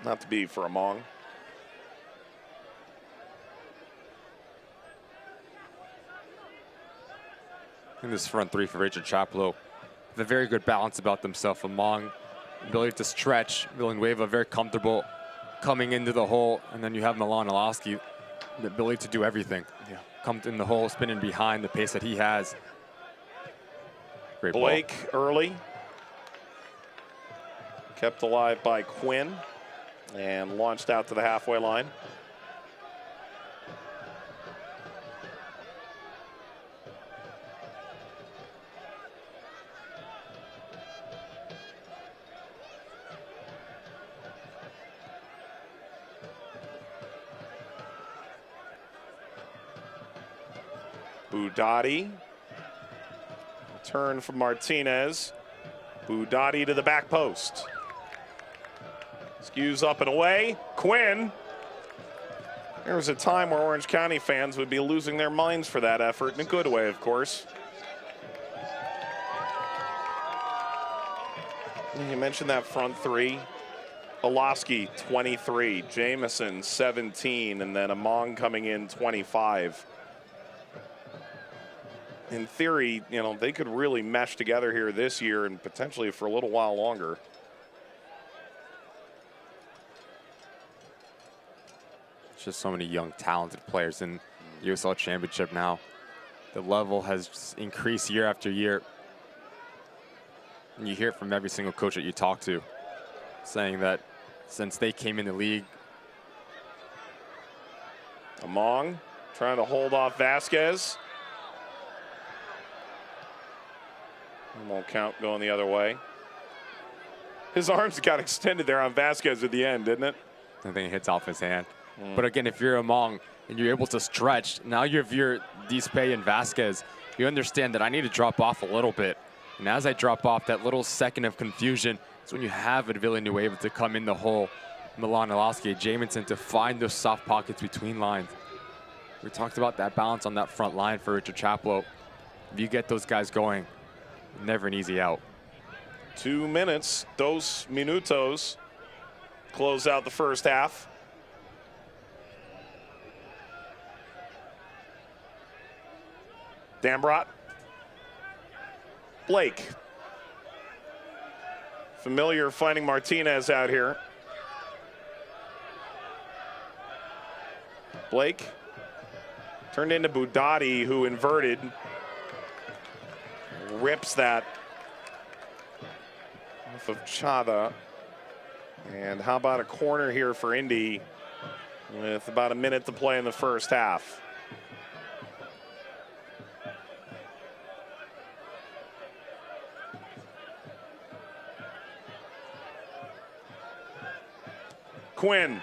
Not to be for Among. In this front three for Richard Chaplow, with a very good balance about themselves. Among ability to stretch, Villanueva very comfortable coming into the hole, and then you have Milan Alaski, the ability to do everything. Yeah. Come in the hole, spinning behind, the pace that he has. Great Blake ball. Early. Kept alive by Quinn and launched out to the halfway line. Budati. Turn from Martinez. Budati to the back post. Skews up and away. Quinn. There was a time where Orange County fans would be losing their minds for that effort, in a good way, of course. You mentioned that front three. Olaski, 23. Jamison, 17. And then Among coming in, 25. In theory, you know, they could really mesh together here this year and potentially for a little while longer. It's just so many young, talented players in USL Championship now. The level has increased year after year. And you hear it from every single coach that you talk to, saying that since they came in the league. Among trying to hold off Vasquez. Won't count, going the other way. His arms got extended there on Vasquez at the end, didn't it? I think it hits off his hand. But again, if you're Among and you're able to stretch, now if you're Dispe and Vasquez, you understand that I need to drop off a little bit. And as I drop off, that little second of confusion is when you have a Villanueva to come in the hole, Milan Alaski, Jamison to find those soft pockets between lines. We talked about that balance on that front line for Richard Chaplow. If you get those guys going, never an easy out. 2 minutes, dos minutos. Close out the first half. Dambrot. Blake. Familiar finding Martinez out here. Blake. Turned into Budati, who inverted. Rips that off of Chada. And how about a corner here for Indy with about a minute to play in the first half. Quinn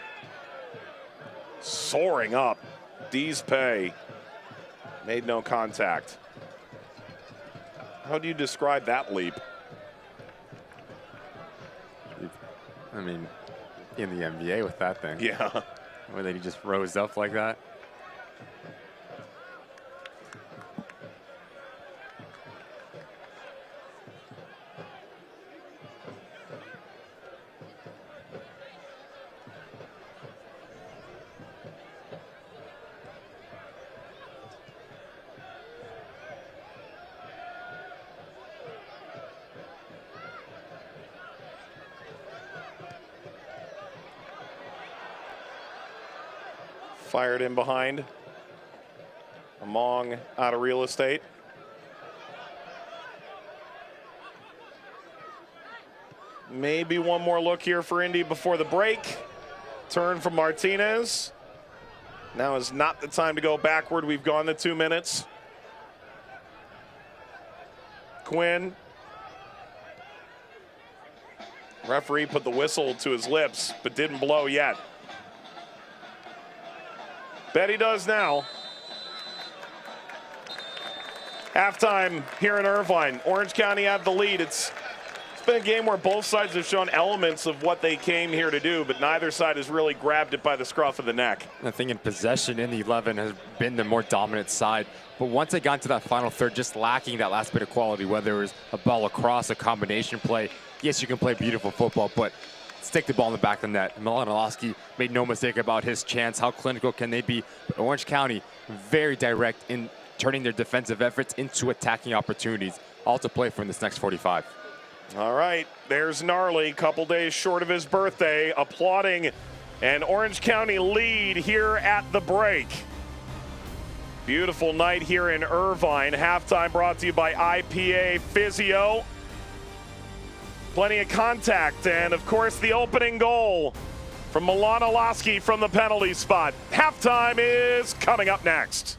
soaring up. D's pay made no contact. How do you describe that leap? I mean, in the NBA with that thing. Yeah. Where they just rose up like that. Fired in behind. Among out of real estate. Maybe one more look here for Indy before the break. Turn from Martinez. Now is not the time to go backward. We've gone the 2 minutes. Quinn. Referee put the whistle to his lips, but didn't blow yet. Bet he does now. Halftime here in Irvine. Orange County have the lead. It's been a game where both sides have shown elements of what they came here to do, but neither side has really grabbed it by the scruff of the neck. I think in possession, Indy 11 has been the more dominant side. But once they got into that final third, just lacking that last bit of quality, whether it was a ball across, a combination play. Yes, you can play beautiful football, but stick the ball in the back of the net. Milanowski made no mistake about his chance. How clinical can they be? But Orange County, very direct in turning their defensive efforts into attacking opportunities. All to play for in this next 45. All right, there's Gnarly, couple days short of his birthday, applauding an Orange County lead here at the break. Beautiful night here in Irvine. Halftime brought to you by IPA Physio. Plenty of contact, and of course the opening goal from Milanowski from the penalty spot. Halftime is coming up next.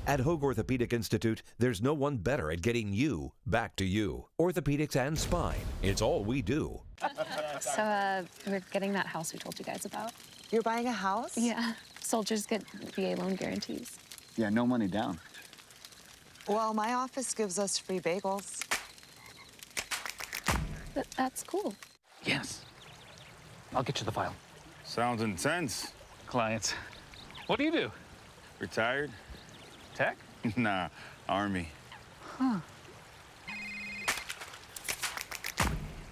At Hoag Orthopedic Institute, there's no one better at getting you back to you. Orthopedics and spine, it's all we do. So we're getting that house we told you guys about. You're buying a house? Yeah. Soldiers get VA loan guarantees. Yeah, no money down. Well, my office gives us free bagels. That's cool. Yes. I'll get you the file. Sounds intense. Clients. What do you do? Retired? Tech? Nah, Army. Huh.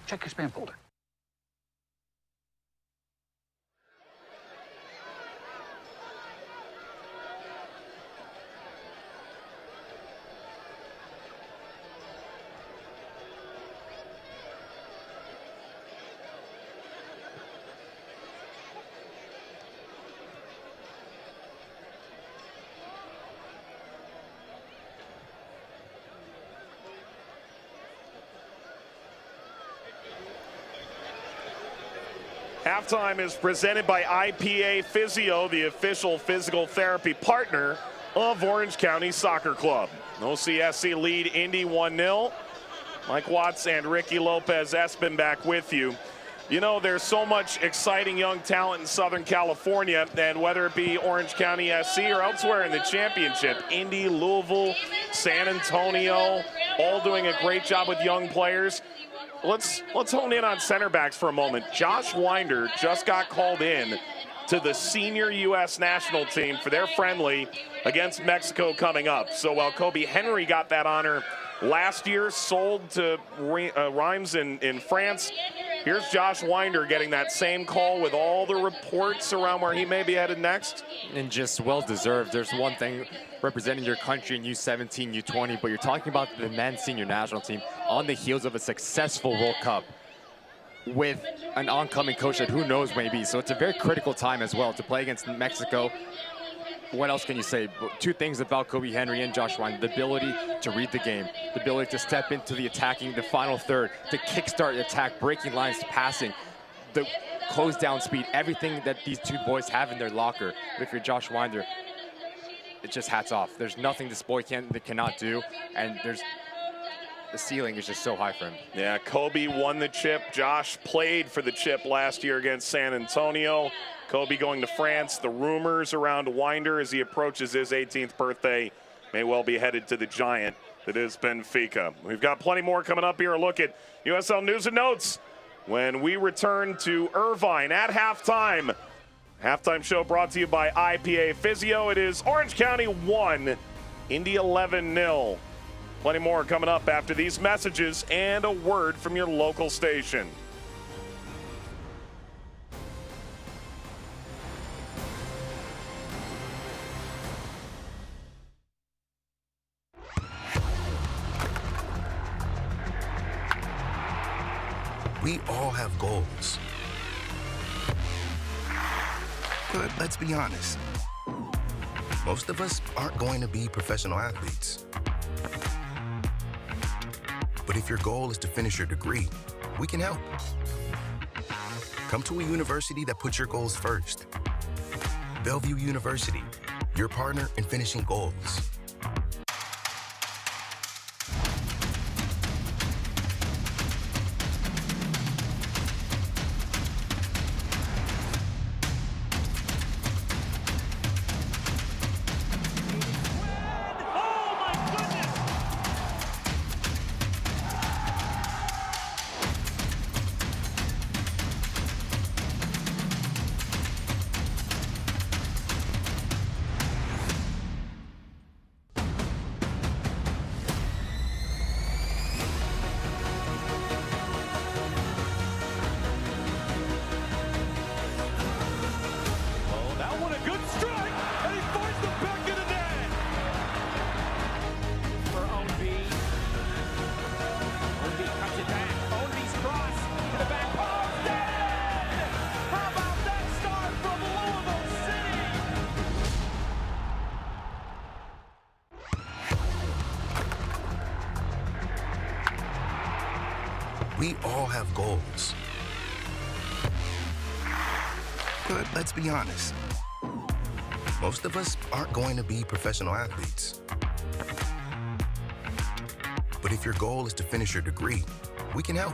Check your spam folder. Halftime is presented by IPA Physio, the official physical therapy partner of Orange County Soccer Club. OCSC lead Indy 1-0. Mike Watts and Ricky Lopez-Espin back with you. You know, there's so much exciting young talent in Southern California, and whether it be Orange County SC or elsewhere in the championship, Indy, Louisville, San Antonio, all doing a great job with young players. Let's hone in on center backs for a moment. Josh Winder just got called in to the senior U.S. national team for their friendly against Mexico coming up. So while Kobe Henry got that honor last year, sold to Reims in France, here's Josh Winder getting that same call with all the reports around where he may be headed next. And just well-deserved. There's one thing representing your country in U17, U20, but you're talking about the men's senior national team on the heels of a successful World Cup with an oncoming coach that who knows maybe. So it's a very critical time as well to play against Mexico. What else can you say? Two things about Kobe Henry and Josh Winder: the ability to read the game, the ability to step into the attacking, the final third, to kickstart the attack, breaking lines, passing, the close down speed, everything that these two boys have in their locker. But if you're Josh Winder, it just hats off. There's nothing this boy cannot do, and the ceiling is just so high for him. Yeah, Kobe won the chip. Josh played for the chip last year against San Antonio. Kobe going to France. The rumors around Winder as he approaches his 18th birthday may well be headed to the giant that is Benfica. We've got plenty more coming up here. A look at USL News and Notes when we return to Irvine at halftime. Halftime show brought to you by IPA Physio. It is Orange County 1, Indy 11-0. Plenty more coming up after these messages and a word from your local station. We all have goals. But let's be honest, most of us aren't going to be professional athletes. But if your goal is to finish your degree, we can help. Come to a university that puts your goals first. Bellevue University, your partner in finishing goals. We all have goals. But let's be honest, most of us aren't going to be professional athletes. But if your goal is to finish your degree, we can help.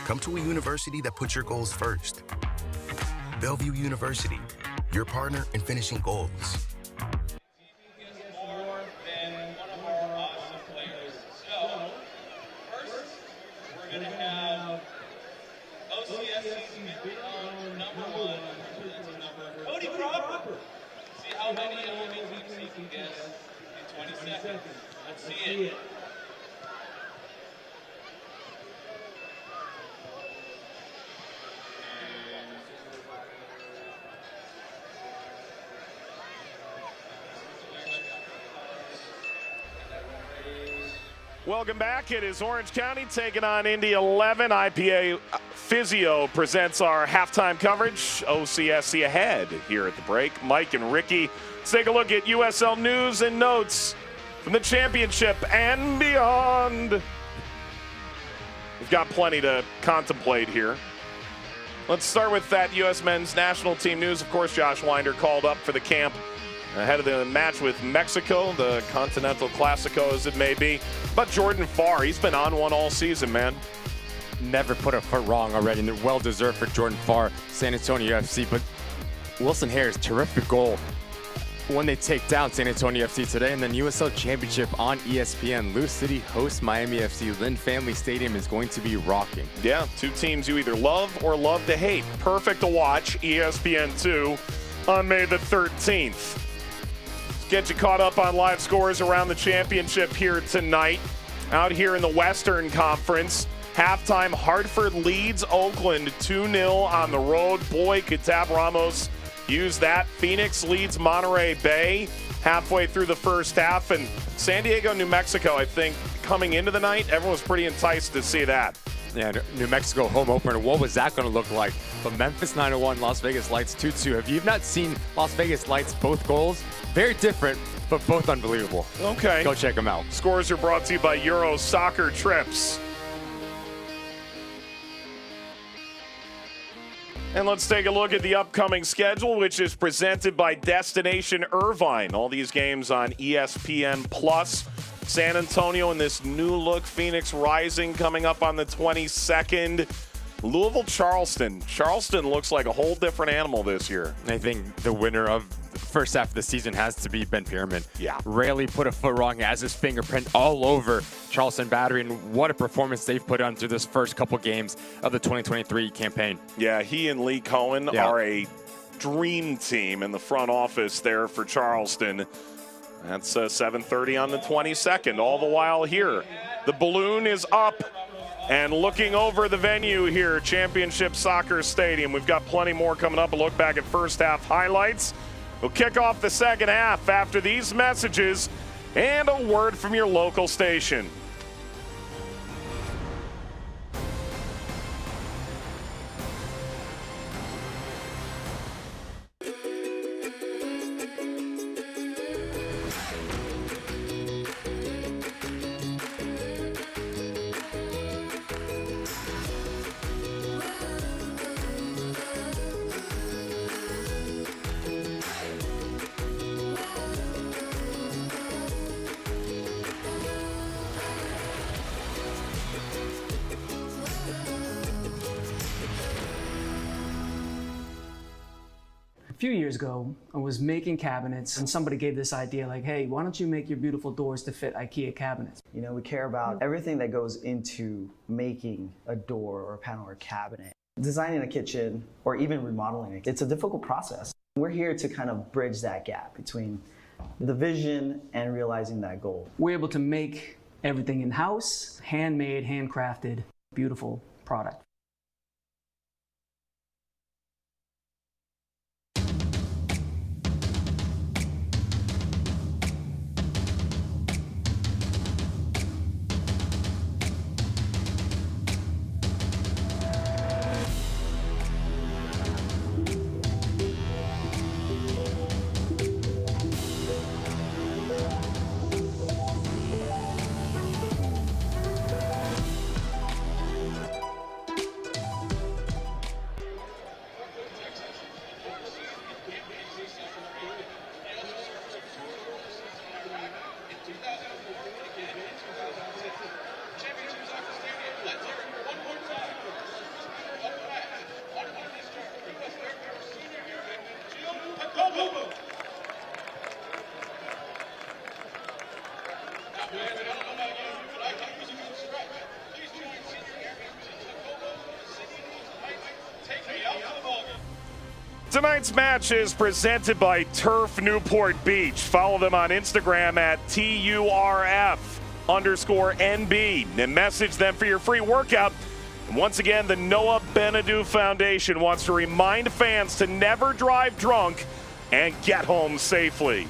Come to a university that puts your goals first. Bellevue University, your partner in finishing goals. Welcome back. It is Orange County taking on Indy 11. IPA Physio presents our halftime coverage. OCSC ahead here at the break. Mike and Ricky, let's take a look at USL News and Notes from the championship and beyond. We've got plenty to contemplate here. Let's start with that U.S. men's national team news. Of course, Josh Winder called up for the camp ahead of the match with Mexico, the Continental Classico as it may be. But Jordan Farr, he's been on one all season, man. Never put a foot wrong already, and well deserved for Jordan Farr, San Antonio FC. But Wilson Harris, terrific goal when they take down San Antonio FC today. And then USL Championship on ESPN. Lou City hosts Miami FC. Lynn Family Stadium is going to be rocking. Yeah, two teams you either love or love to hate. Perfect to watch, ESPN2 on May the 13th. Let's get you caught up on live scores around the championship here tonight. Out here in the Western Conference, halftime, Hartford leads Oakland 2-0 on the road. Boy, could Tab Ramos use that. Phoenix leads Monterey Bay halfway through the first half. And San Diego, New Mexico, I think, coming into the night, everyone was pretty enticed to see that. Yeah, New Mexico home opener. What was that going to look like? But Memphis 9-1, Las Vegas Lights 2-2. If you've not seen Las Vegas Lights, both goals, very different, but both unbelievable. Okay. Go check them out. Scores are brought to you by Euro Soccer Trips. And let's take a look at the upcoming schedule, which is presented by Destination Irvine. All these games on ESPN Plus. San Antonio and this new look Phoenix Rising coming up on the 22nd. Louisville, Charleston. Charleston looks like a whole different animal this year. I think the winner of the first half of the season has to be Ben Pierman. Yeah. Rarely put a foot wrong, has his fingerprint all over Charleston Battery, and what a performance they've put on through this first couple games of the 2023 campaign. Yeah, he and Lee Cohen are a dream team in the front office there for Charleston. That's 7:30 on the 22nd. All the while here, the balloon is up and looking over the venue here, Championship Soccer Stadium. We've got plenty more coming up. A look back at first half highlights. We'll kick off the second half after these messages and a word from your local station. A few years ago, I was making cabinets and somebody gave this idea like, hey, why don't you make your beautiful doors to fit IKEA cabinets? You know, we care about everything that goes into making a door or a panel or a cabinet. Designing a kitchen or even remodeling it, it's a difficult process. We're here to kind of bridge that gap between the vision and realizing that goal. We're able to make everything in-house, handmade, handcrafted, beautiful product. Tonight's match is presented by Turf Newport Beach. Follow them on Instagram at TURF_NB and message them for your free workout. And once again, the Noah Benadou Foundation wants to remind fans to never drive drunk and get home safely.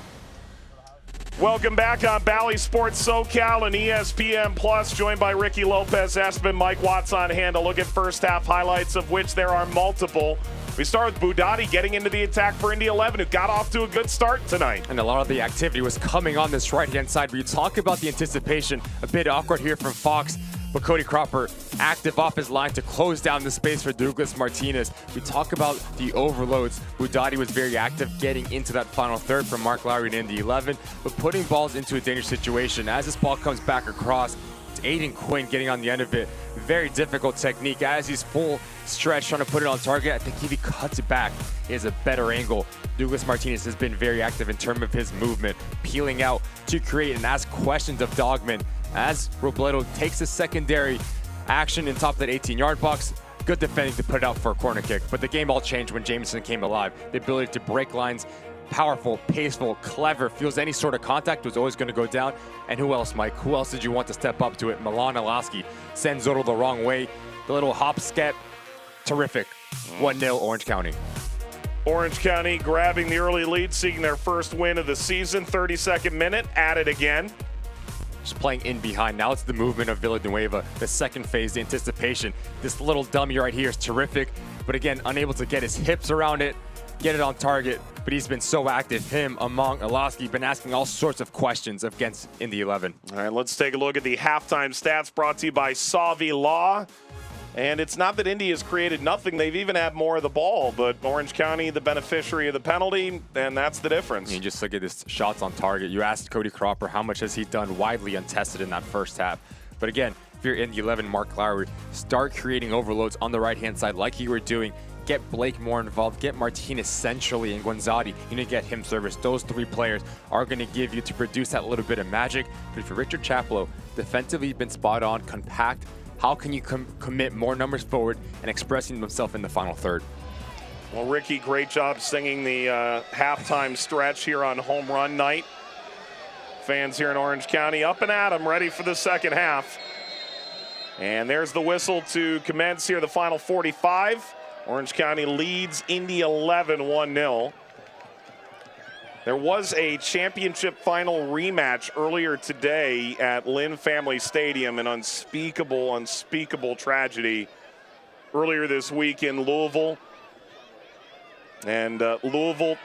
Welcome back on Bally Sports SoCal and ESPN Plus, joined by Ricky Lopez, Espen, Mike Watts on hand to look at first half highlights, of which there are multiple. We start with Boudadi getting into the attack for Indy 11, who got off to a good start tonight. And a lot of the activity was coming on this right-hand side. We talk about the anticipation, a bit awkward here from Fox, But Cody Cropper active off his line to close down the space for Douglas Martinez. We talk about the overloads. Budati was very active getting into that final third from Mark Lowry in Indy 11, but putting balls into a dangerous situation. As this ball comes back across, it's Aiden Quinn getting on the end of it. Very difficult technique. As he's full stretch trying to put it on target, I think if he cuts it back, he has a better angle. Douglas Martinez has been very active in terms of his movement, peeling out to create and ask questions of Dogman. As Robledo takes a secondary action in top of that 18-yard box, good defending to put it out for a corner kick. But the game all changed when Jameson came alive. The ability to break lines, powerful, paceful, clever, feels any sort of contact was always going to go down. And who else, Mike? Who else did you want to step up to it? Milan Alaski sends Zotto the wrong way. The little hop skip, terrific. 1-0 Orange County. Orange County grabbing the early lead, seeking their first win of the season. 32nd minute, at it again. Just playing in behind. Now it's the movement of Villanueva, the second phase, the anticipation. This little dummy right here is terrific, but again, unable to get his hips around it, get it on target, but he's been so active. Him, Among, Alaski, been asking all sorts of questions against Indy 11. All right, let's take a look at the halftime stats brought to you by Savi Law. And it's not that Indy has created nothing. They've even had more of the ball, but Orange County, the beneficiary of the penalty, and that's the difference. You just look at his shots on target. You asked Cody Cropper how much has he done widely untested in that first half. But again, if you're in the 11, Mark Lowry, start creating overloads on the right-hand side like you were doing. Get Blake more involved. Get Martinez centrally and Guanzati. You need to get him service. Those three players are going to give you to produce that little bit of magic. But if you're Richard Chaplow, defensively you've been spot on, compact. How can you commit more numbers forward and expressing himself in the final third? Well, Ricky, great job singing the halftime stretch here on home run night. Fans here in Orange County up and at 'em, ready for the second half. And there's the whistle to commence here, the final 45. Orange County leads Indy 11, 1-0. There was a championship final rematch earlier today at Lynn Family Stadium, an unspeakable, unspeakable tragedy earlier this week in Louisville. And Louisville,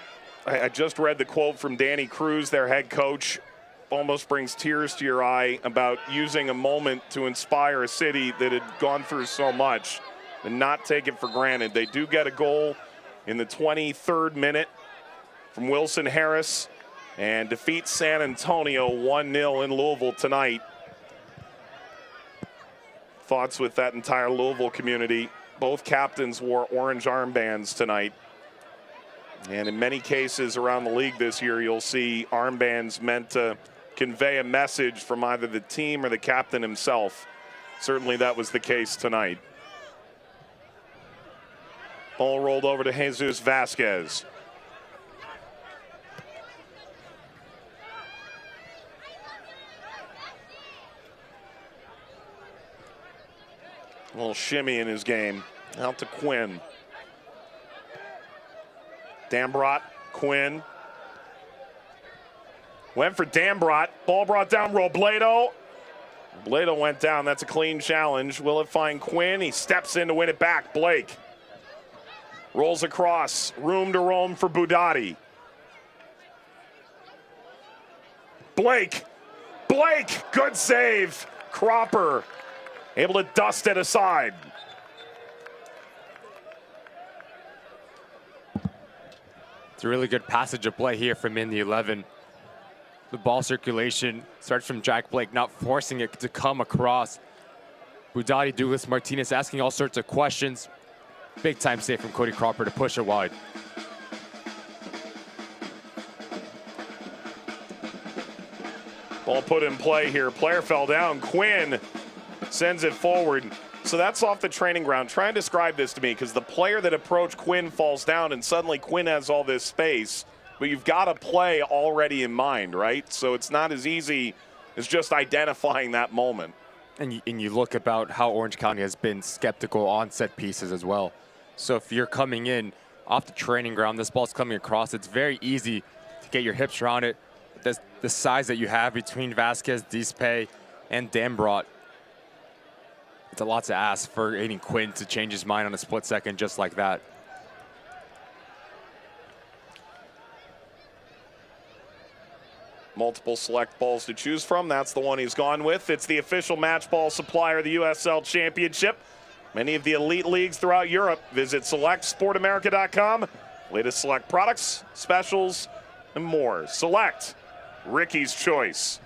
I just read the quote from Danny Cruz, their head coach, almost brings tears to your eye about using a moment to inspire a city that had gone through so much and not take it for granted. They do get a goal in the 23rd minute from Wilson Harris and defeat San Antonio 1-0 in Louisville tonight. Thoughts with that entire Louisville community. Both captains wore orange armbands tonight. And in many cases around the league this year, you'll see armbands meant to convey a message from either the team or the captain himself. Certainly that was the case tonight. Ball rolled over to Jesus Vasquez. A little shimmy in his game. Out to Quinn. Dambrot, Quinn. Went for Dambrot. Ball brought down Robledo. Robledo went down. That's a clean challenge. Will it find Quinn? He steps in to win it back. Blake. Rolls across. Room to roam for Budati. Blake. Blake. Good save. Cropper. Able to dust it aside. It's a really good passage of play here from Indy 11. The ball circulation starts from Jack Blake, not forcing it to come across. Budati, Douglas Martinez asking all sorts of questions. Big time save from Cody Cropper to push it wide. Ball put in play here. Player fell down. Quinn sends it forward. So that's off the training ground. Try and describe this to me, because the player that approached Quinn falls down and suddenly Quinn has all this space, but you've got a play already in mind, right? So it's not as easy as just identifying that moment. And you look about how Orange County has been skeptical on set pieces as well. So if you're coming in off the training ground, this ball's coming across, it's very easy to get your hips around it. The size that you have between Vasquez, Dispe, and Dambrot, it's a lot to ask for Aiden Quinn to change his mind on a split second just like that. Multiple select balls to choose from. That's the one he's gone with. It's the official match ball supplier of the USL Championship. Many of the elite leagues throughout Europe. Visit selectsportamerica.com. Latest Select products, specials, and more. Select, Ricky's choice.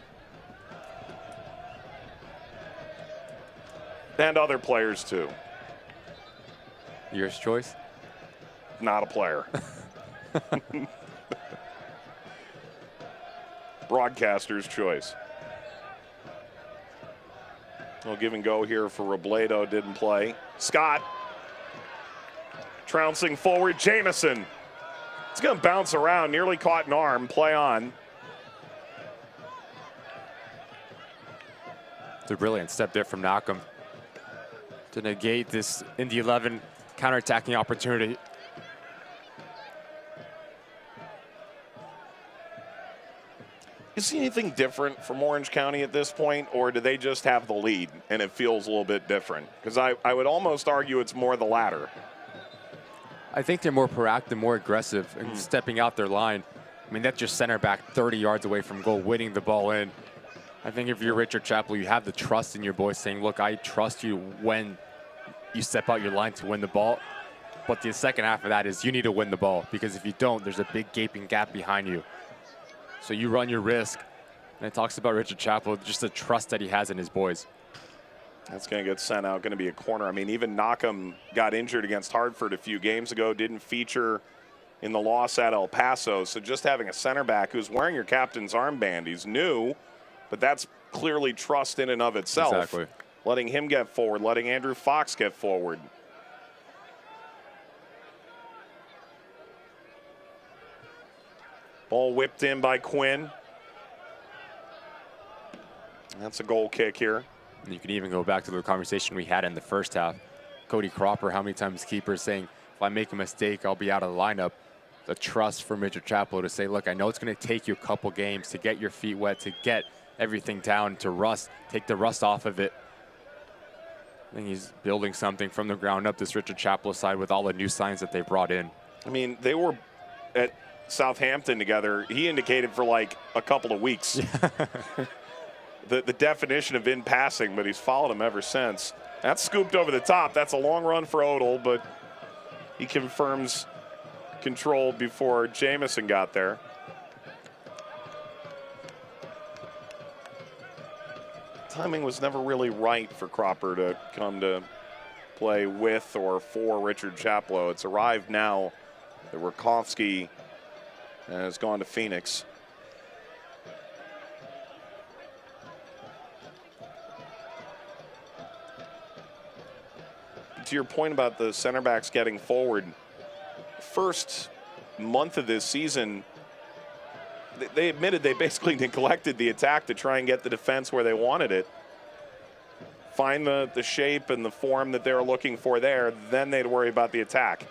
And other players too. Yours choice? Not a player. Broadcaster's choice. We'll give and go here for Robledo, didn't play. Scott trouncing forward. Jamison. It's going to bounce around, nearly caught an arm. Play on. It's a brilliant step there from Knockham to negate this Indy 11 counterattacking opportunity. You see anything different from Orange County at this point, or do they just have the lead and it feels a little bit different? Because I would almost argue it's more the latter. I think they're more proactive, more aggressive, and stepping out their line. I mean, that's your center back 30 yards away from goal, winning the ball in. I think if you're Richard Chappell, you have the trust in your boys saying, look, I trust you when you step out your line to win the ball. But the second half of that is you need to win the ball, because if you don't, there's a big gaping gap behind you. So you run your risk. And it talks about Richard Chappell, just the trust that he has in his boys. That's going to get sent out, going to be a corner. I mean, even Knockham got injured against Hartford a few games ago, didn't feature in the loss at El Paso. So just having a center back who's wearing your captain's armband, he's new, but that's clearly trust in and of itself. Exactly. Letting him get forward, letting Andrew Fox get forward. Ball whipped in by Quinn. That's a goal kick here. You can even go back to the conversation we had in the first half. Cody Cropper, how many times keepers saying, if I make a mistake, I'll be out of the lineup. The trust from Richard Chappell to say, look, I know it's going to take you a couple games to get your feet wet, to get everything down, to rust, take the rust off of it. I think he's building something from the ground up, this Richard Chappell side, with all the new signs that they brought in. I mean, they were at Southampton together. He indicated for like a couple of weeks. the definition of in passing, but he's followed him ever since. That's scooped over the top. That's a long run for Odell, but he confirms control before Jamison got there. Timing was never really right for Cropper to come to play with or for Richard Chappell. It's arrived now that Rakowski has gone to Phoenix. To your point about the center backs getting forward, first month of this season, they admitted they basically neglected the attack to try and get the defense where they wanted it. Find the shape and the form that they were looking for there, then they'd worry about the attack.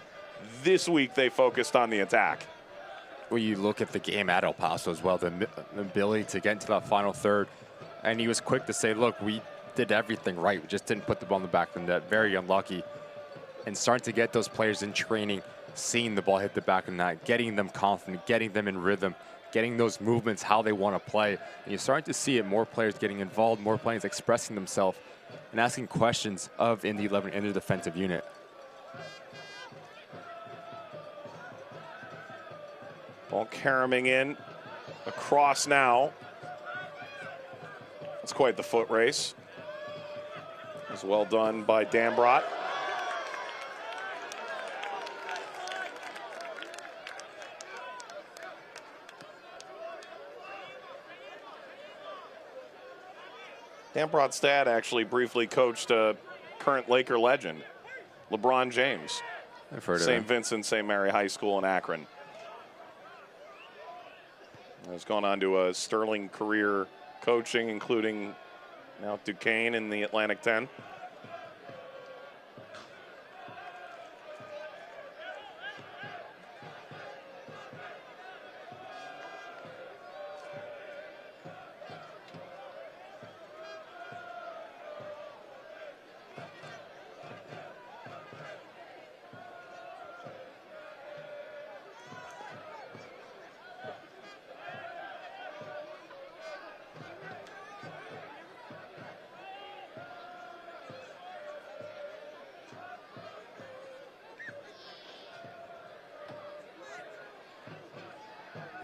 This week they focused on the attack. Well, you look at the game at El Paso as well, the ability to get into that final third. And he was quick to say, look, we did everything right. We just didn't put the ball in the back of the net. Very unlucky. And starting to get those players in training, seeing the ball hit the back of the net, getting them confident, getting them in rhythm, getting those movements, how they want to play. And you're starting to see it, more players getting involved, more players expressing themselves and asking questions of Indy 11 in their defensive unit. Ball caroming in, across now. It's quite the foot race. It was well done by Dambrot. Dambrot's dad actually briefly coached a current Laker legend, LeBron James. I've heard of St. him. Vincent St. Mary High School in Akron. Has gone on to a sterling career coaching, including now Duquesne in the Atlantic 10.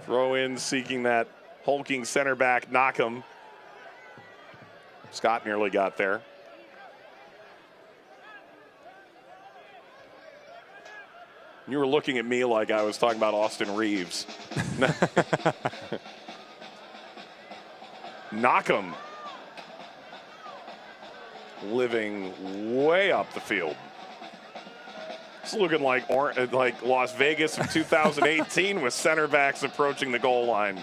Throw in seeking that hulking center back knock him. Scott nearly got there. You were looking at me like I was talking about Austin Reeves. Knock him. Living way up the field. It's looking like Las Vegas of 2018 with center backs approaching the goal line.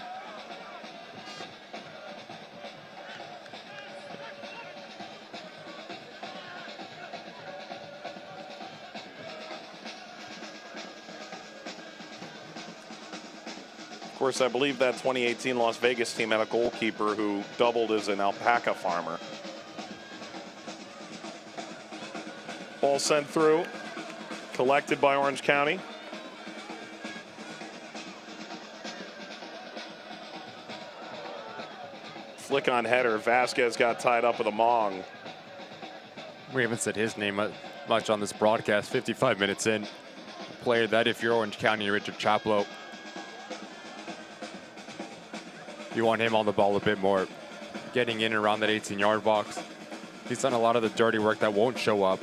Of course, I believe that 2018 Las Vegas team had a goalkeeper who doubled as an alpaca farmer. Ball sent through, collected by Orange County. Flick on header. Vasquez got tied up with a mong. We haven't said his name much on this broadcast. 55 minutes in. A player that, if you're Orange County, Richard Chaplow, you want him on the ball a bit more. Getting in and around that 18-yard box. He's done a lot of the dirty work that won't show up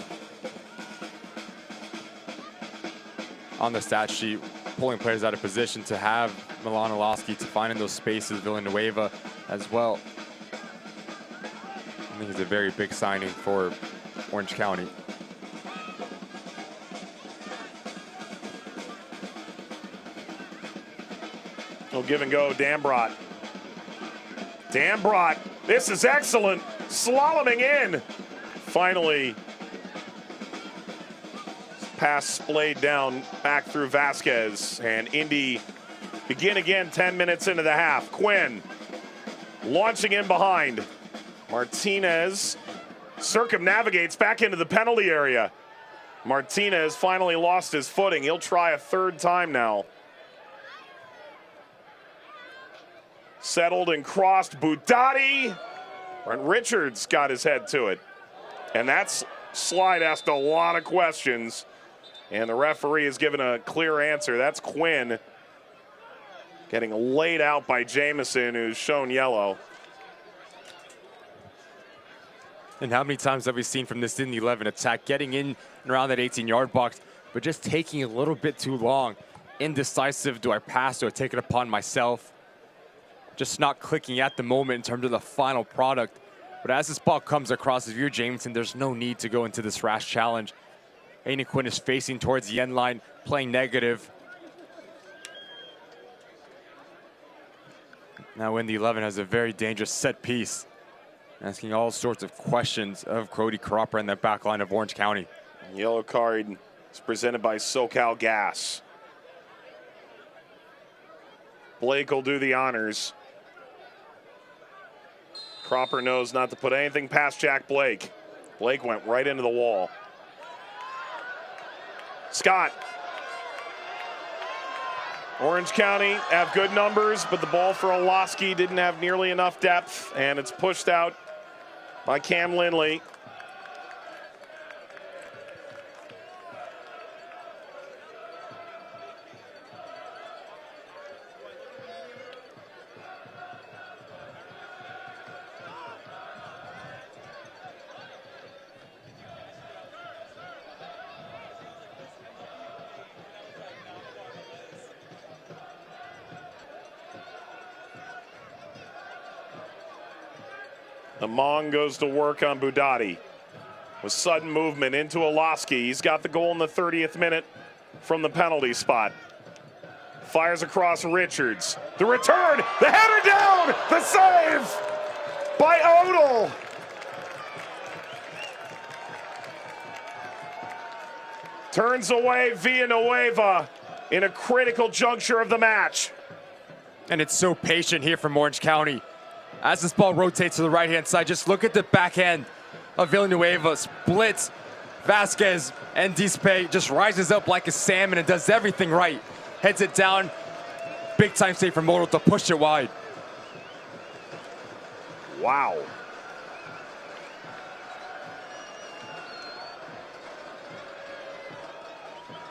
on the stat sheet, pulling players out of position to have Milan Olaski to find in those spaces, Villanueva as well. I think he's a very big signing for Orange County. We'll give and go, Dambrot. Dambrot, this is excellent. Slaloming in. Finally, pass splayed down back through Vasquez. And Indy begin again 10 minutes into the half. Quinn launching in behind. Martinez circumnavigates back into the penalty area. Martinez finally lost his footing. He'll try a third time now. Settled and crossed. Budati. Brent Richards got his head to it. And that slide asked a lot of questions. And the referee has given a clear answer. That's Quinn getting laid out by Jamison, who's shown yellow. And how many times have we seen from this Indy 11 attack getting in and around that 18-yard box, but just taking a little bit too long. Indecisive. Do I pass? Do I take it upon myself? Just not clicking at the moment in terms of the final product. But as this ball comes across, if you're Jameson, there's no need to go into this rash challenge. Aiden Quinn is facing towards the end line, playing negative. Now Indy 11 has a very dangerous set piece, asking all sorts of questions of Cody Cropper and that back line of Orange County. Yellow card is presented by SoCal Gas. Blake will do the honors. Cropper knows not to put anything past Jack Blake. Blake went right into the wall. Scott. Orange County have good numbers, but the ball for Olaski didn't have nearly enough depth, and it's pushed out by Cam Lindley. The Mong goes to work on Budati with sudden movement into Olaski. He's got the goal in the 30th minute from the penalty spot. Fires across Richards. The return, the header down, the save by Odell. Turns away Villanueva in a critical juncture of the match. And it's so patient here from Orange County. As this ball rotates to the right-hand side, just look at the backhand of Villanueva. Splits Vasquez, and Dispe just rises up like a salmon and does everything right. Heads it down. Big time save from Moto to push it wide. Wow.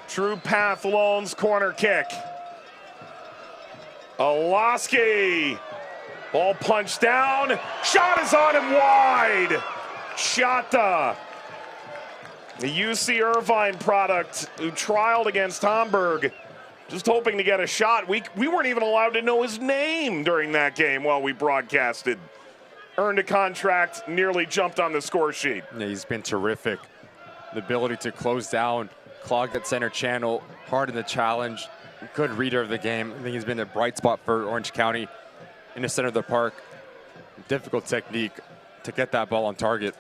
True Path Loans corner kick. Olaski. Ball punched down. Shot is on and wide. Chata. The UC Irvine product who trialed against Hamburg. Just hoping to get a shot. We weren't even allowed to know his name during that game while we broadcasted. Earned a contract, nearly jumped on the score sheet. Yeah, he's been terrific. The ability to close down, clog that center channel, hard in the challenge, good reader of the game. I think he's been a bright spot for Orange County in the center of the park. Difficult technique to get that ball on target.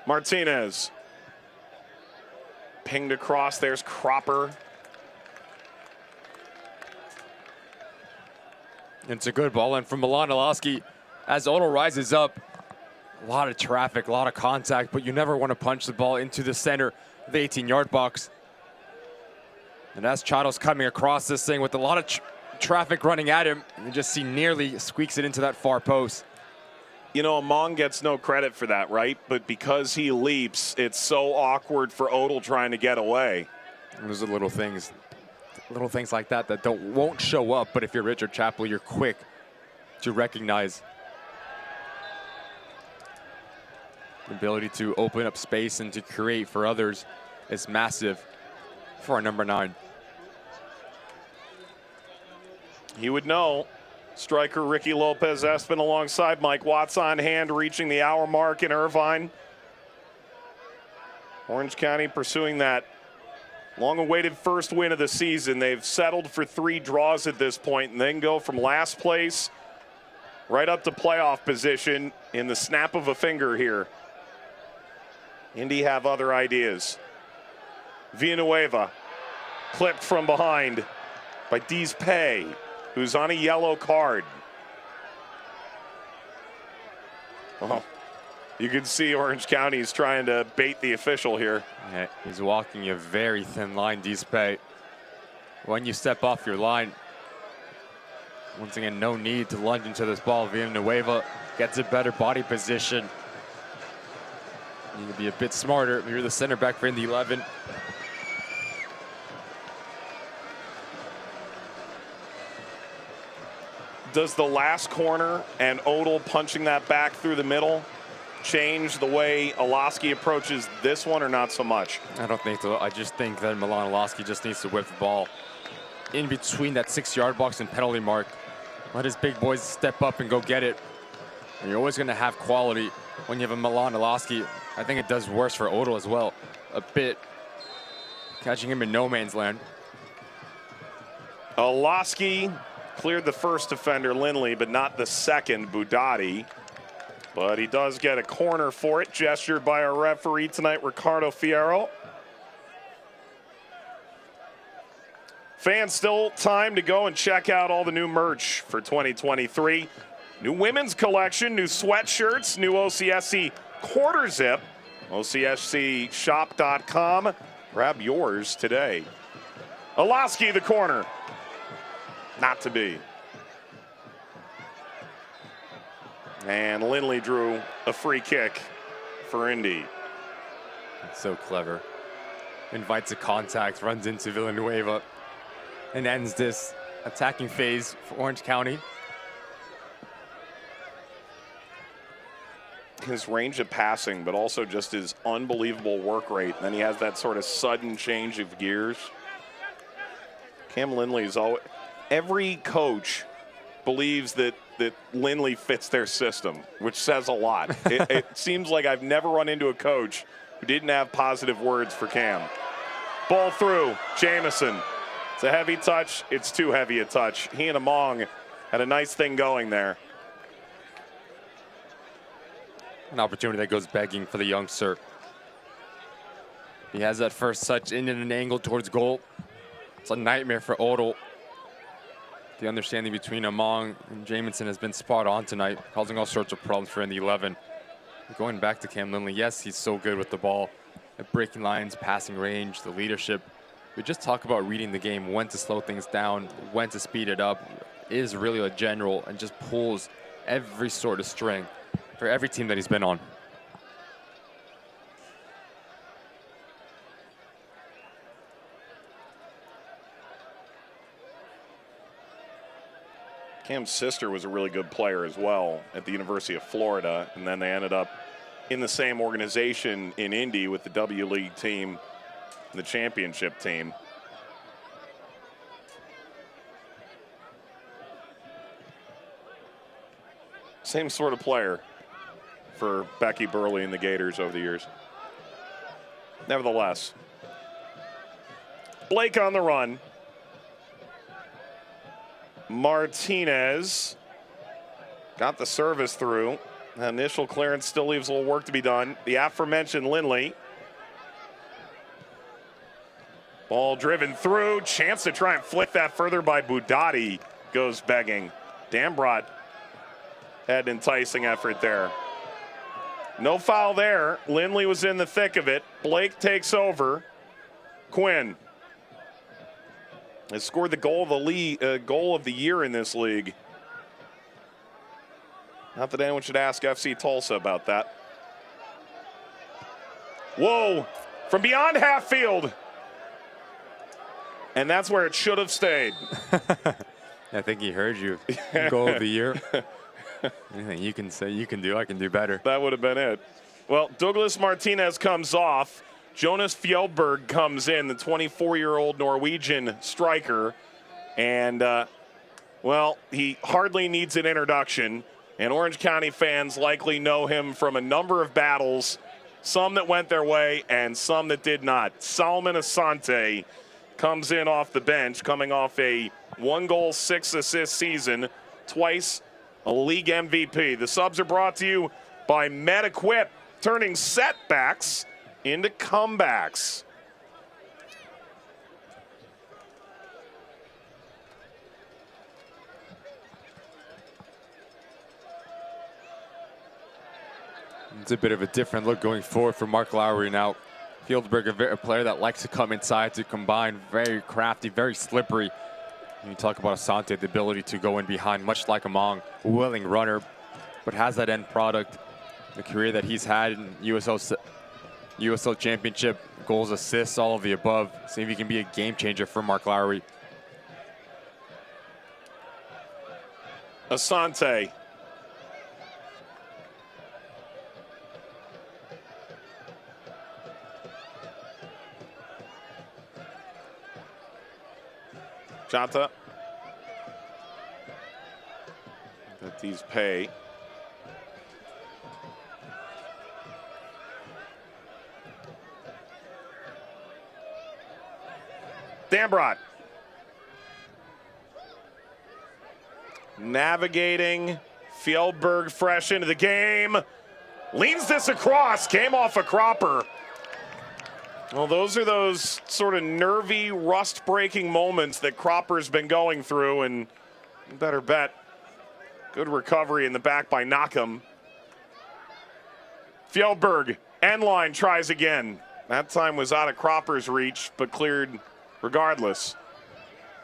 Martinez. Pinged across, there's Cropper. It's a good ball in from Milan Olaski. As Odell rises up, a lot of traffic, a lot of contact, but you never want to punch the ball into the center of the 18-yard box. And as Chato's coming across this thing with a lot of traffic running at him, you just see nearly squeaks it into that far post. You know, Among gets no credit for that, right? But because he leaps, it's so awkward for Odell trying to get away. Those are little things like that that won't show up, but if you're Richard Chappell, you're quick to recognize. The ability to open up space and to create for others is massive for our number 9. He would know. Striker Ricky Lopez Espin alongside Mike Watts on hand, reaching the hour mark in Irvine. Orange County pursuing that long-awaited first win of the season. They've settled for 3 draws at this point and then go from last place right up to playoff position in the snap of a finger here. Indy have other ideas. Villanueva clipped from behind by Dees Pay, who's on a yellow card. Well, you can see Orange County's trying to bait the official here. Yeah, he's walking a very thin line, Dees Pay. When you step off your line, once again, no need to lunge into this ball. Villanueva gets a better body position. You need to be a bit smarter. You're the center back for Indy 11. Does the last corner and Odell punching that back through the middle change the way Olaski approaches this one, or not so much? I don't think so. I just think that Milan Olaski just needs to whip the ball in between that 6-yard box and penalty mark. Let his big boys step up and go get it. And you're always going to have quality when you have a Milan Olaski. I think it does worse for Odell as well, a bit. Catching him in no man's land. Olaski cleared the first defender, Lindley, but not the second, Budati. But he does get a corner for it, gestured by our referee tonight, Ricardo Fierro. Fans, still time to go and check out all the new merch for 2023. New women's collection, new sweatshirts, new OCSC quarter zip, OCSCshop.com. Grab yours today. Olaski, the corner. Not to be. And Lindley drew a free kick for Indy. That's so clever. Invites a contact, runs into Villanueva, and ends this attacking phase for Orange County. His range of passing, but also just his unbelievable work rate. And then he has that sort of sudden change of gears. Cam Lindley is always... Every coach believes that Lindley fits their system, which says a lot. It seems like I've never run into a coach who didn't have positive words for Cam. Ball through, Jamison. It's a heavy touch. It's too heavy a touch. He and Among had a nice thing going there. An opportunity that goes begging for the youngster. He has that first touch in an angle towards goal. It's a nightmare for Odell. The understanding between Among and Jamison has been spot on tonight, causing all sorts of problems for Indy 11. Going back to Cam Lindley, yes, he's so good with the ball, at breaking lines, passing range, the leadership. We just talk about reading the game, when to slow things down, when to speed it up. Is really a general and just pulls every sort of string for every team that he's been on. Cam's sister was a really good player as well at the University of Florida, and then they ended up in the same organization in Indy with the W League team and the championship team. Same sort of player for Becky Burley and the Gators over the years. Nevertheless, Blake on the run. Martinez got the service through. The initial clearance still leaves a little work to be done. The aforementioned Lindley. Ball driven through. Chance to try and flick that further by Budati. Goes begging. Dambrot had an enticing effort there. No foul there. Lindley was in the thick of it. Blake takes over. Quinn has scored the goal of the year in this league. Not that anyone should ask FC Tulsa about that. Whoa, from beyond half field. And that's where it should have stayed. I think he heard you. Goal of the year. Anything you can say, you can do. I can do better. That would have been it. Well, Douglas Martinez comes off. Jonas Fjellberg comes in, the 24-year-old Norwegian striker. And, well, he hardly needs an introduction. And Orange County fans likely know him from a number of battles, some that went their way and some that did not. Salman Asante comes in off the bench, coming off a 1-goal, 6-assist season, twice a league MVP. The subs are brought to you by MedEquip, turning setbacks into comebacks. It's a bit of a different look going forward for Mark Lowry now. Fieldberg, a player that likes to come inside to combine, very crafty, very slippery. You talk about Asante, the ability to go in behind, much like Among, a willing runner, but has that end product. The career that he's had in USL Championship, goals, assists, all of the above. See if he can be a game changer for Mark Lowry. Asante. Janta. Let these pay. Dambrot. Navigating. Fjellberg fresh into the game. Leans this across. Came off a cropper. Well, those are those sort of nervy, rust-breaking moments that Cropper's been going through, and you better bet good recovery in the back by Knockham. Fjellberg, end line, tries again. That time was out of Cropper's reach, but cleared regardless.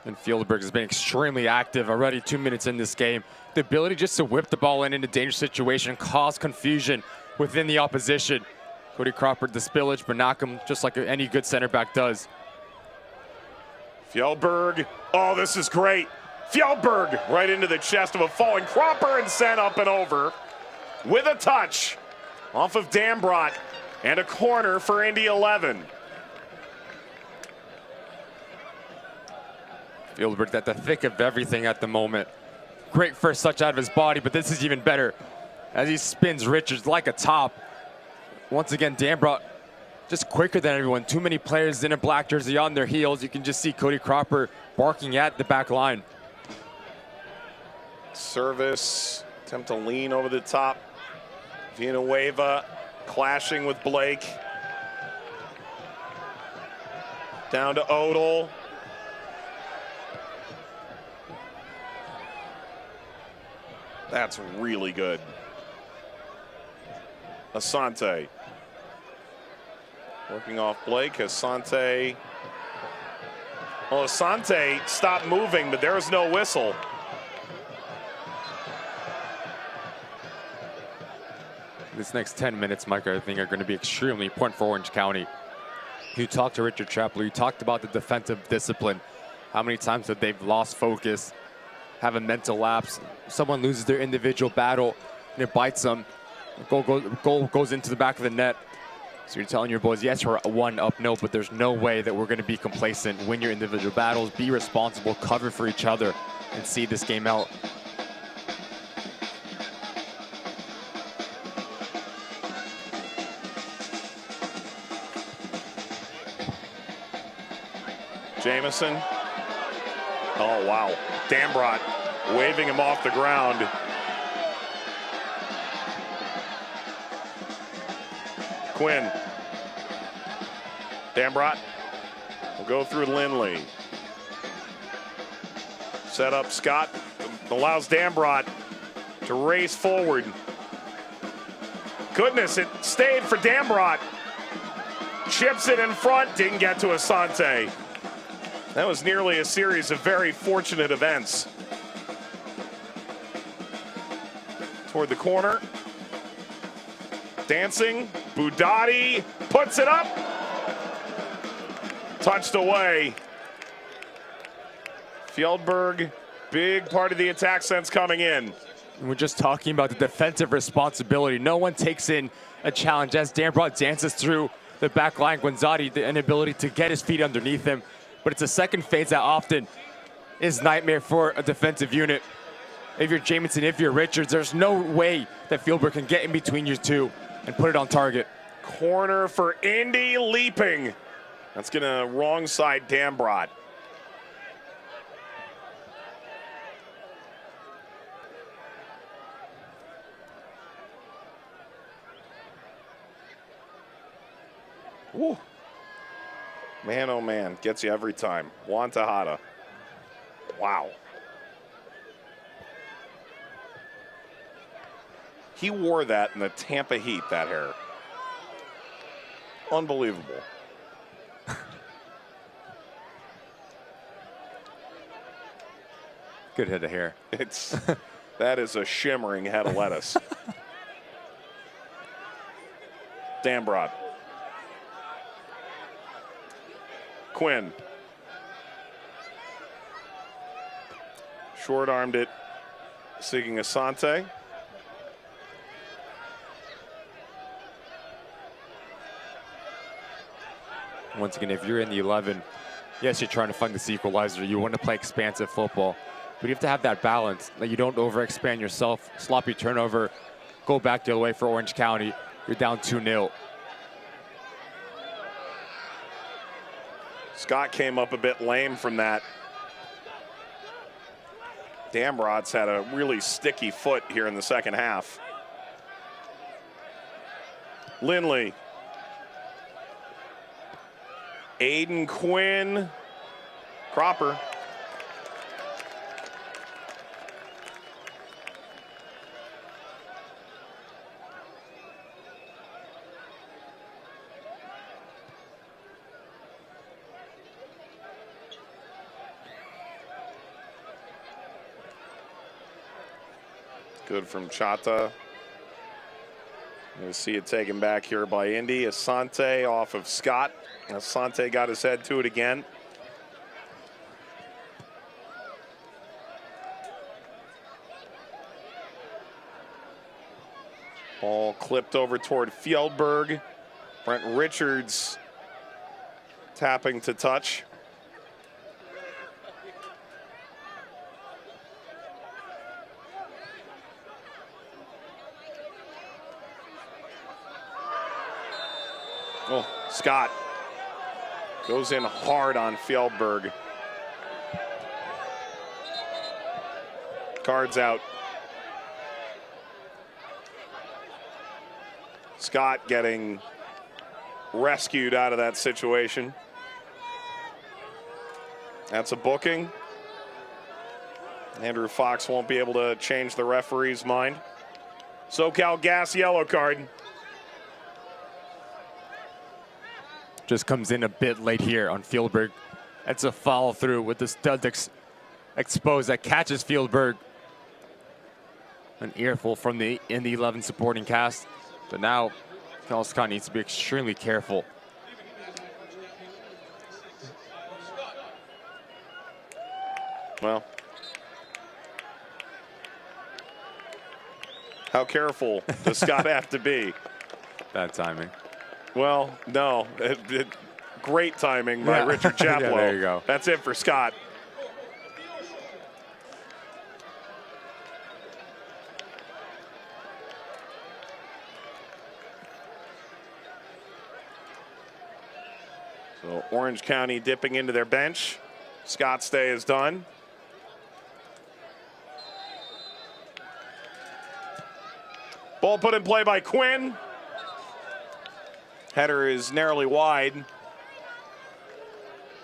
And Fieldberg has been extremely active already 2 minutes in this game. The ability just to whip the ball in a dangerous situation, cause confusion within the opposition. Cody Cropper, the spillage, but Knockham just like any good center back does. Fjellberg, oh, this is great. Fjellberg right into the chest of a falling Cropper and sent up and over with a touch off of Dambrot and a corner for Indy 11. Fieldberg at the thick of everything at the moment. Great first touch out of his body, but this is even better as he spins Richards like a top. Once again, Dambrot just quicker than everyone. Too many players in a black jersey on their heels. You can just see Cody Cropper barking at the back line. Service, attempt to lean over the top. Villanueva clashing with Blake. Down to Odell. That's really good. Asante. Working off Blake. Asante. Well, Asante stopped moving, but there was no whistle. This next 10 minutes, Mike, I think are going to be extremely important for Orange County. You talked to Richard Chapler. You talked about the defensive discipline. How many times that they've lost focus. have a mental lapse. Someone loses their individual battle and it bites them. Goal goes into the back of the net. So you're telling your boys, yes, we're 1-0, no, but there's no way that we're going to be complacent. Win your individual battles, be responsible, cover for each other, and see this game out. Jamison. Oh, wow. Dambrot waving him off the ground. Quinn. Dambrot will go through Lindley. Set up Scott. Allows Dambrot to race forward. Goodness, it stayed for Dambrot. Chips it in front, didn't get to Asante. That was nearly a series of very fortunate events. Toward the corner. Dancing. Budati puts it up. Touched away. Fjellberg, big part of the attack sense coming in. We're just talking about the defensive responsibility. No one takes in a challenge as Dambrot dances through the back line. Guanzati, the inability to get his feet underneath him. But it's a second phase that often is nightmare for a defensive unit. If you're Jamison, if you're Richards, there's no way that Fjellberg can get in between you two and put it on target. Corner for Indy, leaping. That's gonna wrong side Dambrot. Woo. Man, oh man, gets you every time. Juan Tejada. Wow. He wore that in the Tampa Heat, that hair. Unbelievable. Good head of hair. That is a shimmering head of lettuce. Dambrot. Quinn. Short-armed it, seeking Asante. Once again, if you're in the 11, yes, you're trying to find this equalizer. You want to play expansive football, but you have to have that balance that you don't overexpand yourself, sloppy turnover, go back the other way for Orange County. You're down 2-0. Scott came up a bit lame from that. Dambrot's had a really sticky foot here in the second half. Lindley. Aiden Quinn. Cropper. Good from Chata. You see it taken back here by Indy. Asante off of Scott. Asante got his head to it again. Ball clipped over toward Fjellberg. Brent Richards tapping to touch. Oh, Scott goes in hard on Fjellberg. Cards out. Scott getting rescued out of that situation. That's a booking. Andrew Fox won't be able to change the referee's mind. SoCal Gas yellow card. Just comes in a bit late here on Fjellberg. That's a follow through with the stud exposed that catches Fjellberg. An earful from the Indy 11 supporting cast. But now, Scott needs to be extremely careful. Well, How careful does Scott have to be? Bad timing. Well, no. Great timing by Richard Chaplow. Yeah, there you go. That's it for Scott. So Orange County dipping into their bench. Scott's day is done. Ball put in play by Quinn. Header is narrowly wide.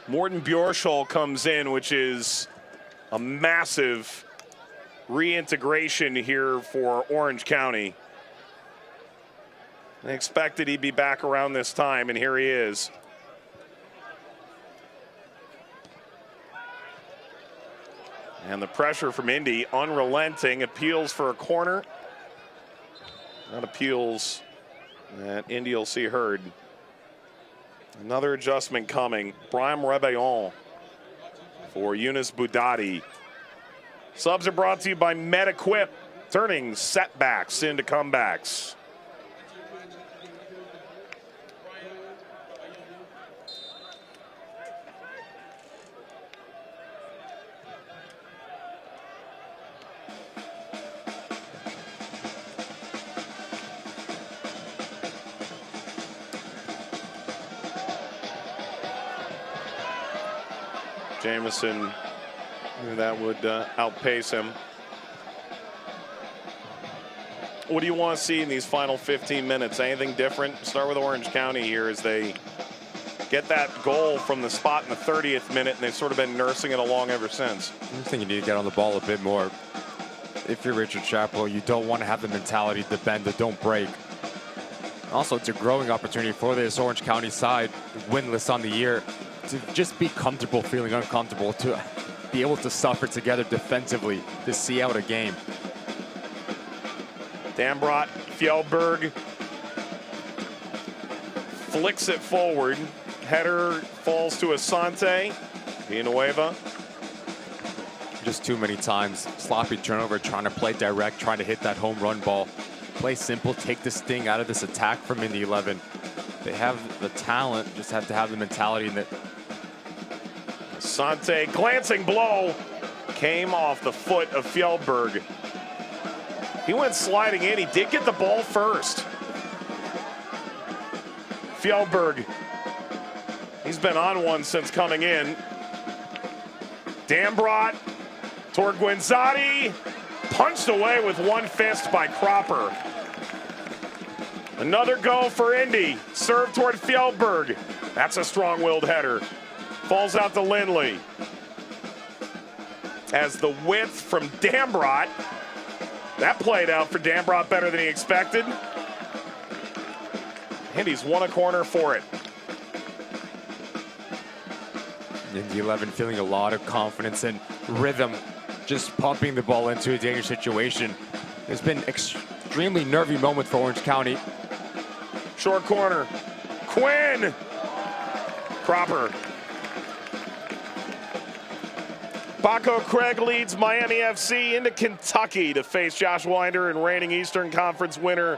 Morten Bjorshol comes in, which is a massive reintegration here for Orange County. I expected he'd be back around this time, and here he is. And the pressure from Indy, unrelenting, appeals for a corner. That appeals that Indy will see heard. Another adjustment coming. Brahim Rebellon for Yunus Boudadi. Subs are brought to you by MedEquip, turning setbacks into comebacks. Jamison knew that would outpace him. What do you want to see in these final 15 minutes? Anything different? Start with Orange County here as they get that goal from the spot in the 30th minute, and they've sort of been nursing it along ever since. I just think you need to get on the ball a bit more. If you're Richard Chaplow, you don't want to have the mentality to bend, to don't break. Also, it's a growing opportunity for this Orange County side, winless on the year, to just be comfortable feeling uncomfortable, to be able to suffer together defensively, to see out a game. Dambrot, Fjellberg flicks it forward. Header falls to Asante. Villanueva. Just too many times, sloppy turnover, trying to play direct, trying to hit that home run ball. Play simple, take the sting out of this attack from Indy 11. They have the talent, just have to have the mentality that. Asante, glancing blow, came off the foot of Fjellberg. He went sliding in. He did get the ball first. Fjellberg, he's been on one since coming in. Dambrot toward Guinzotti, punched away with one fist by Cropper. Another go for Indy, serve toward Fjellberg. That's a strong-willed header. Falls out to Lindley. As the width from Dambrot, that played out for Dambrot better than he expected. And he's won a corner for it. Indy 11 feeling a lot of confidence and rhythm, just pumping the ball into a dangerous situation. There's been extremely nervy moment for Orange County. Short corner. Quinn. Cropper. Baco Craig leads Miami FC into Kentucky to face Josh Winder and reigning Eastern Conference winner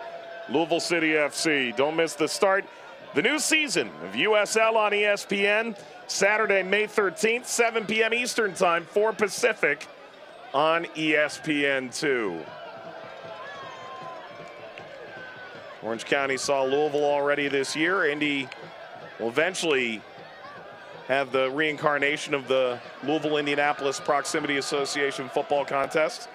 Louisville City FC. Don't miss the start. The new season of USL on ESPN, Saturday, May 13th, 7 p.m. Eastern Time, 4 Pacific on ESPN2. Orange County saw Louisville already this year. Indy will eventually have the reincarnation of the Louisville-Indianapolis Proximity Association football contest.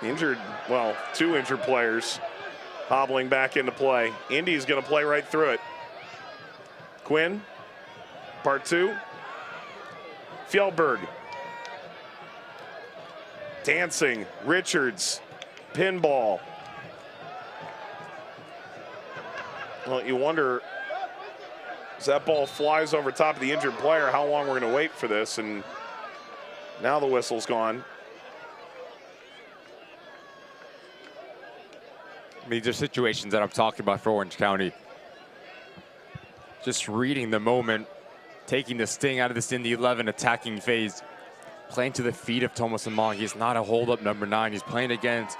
Injured, well, 2 injured players hobbling back into play. Indy's going to play right through it. Quinn, part 2. Fjellberg. Dancing, Richards, pinball. Well, you wonder, as that ball flies over top of the injured player, how long we're going to wait for this, and now the whistle's gone. These are situations that I'm talking about for Orange County. Just reading the moment, taking the sting out of this Indy 11 attacking phase. playing to the feet of Thomas Among. He's not a hold-up number 9. He's playing against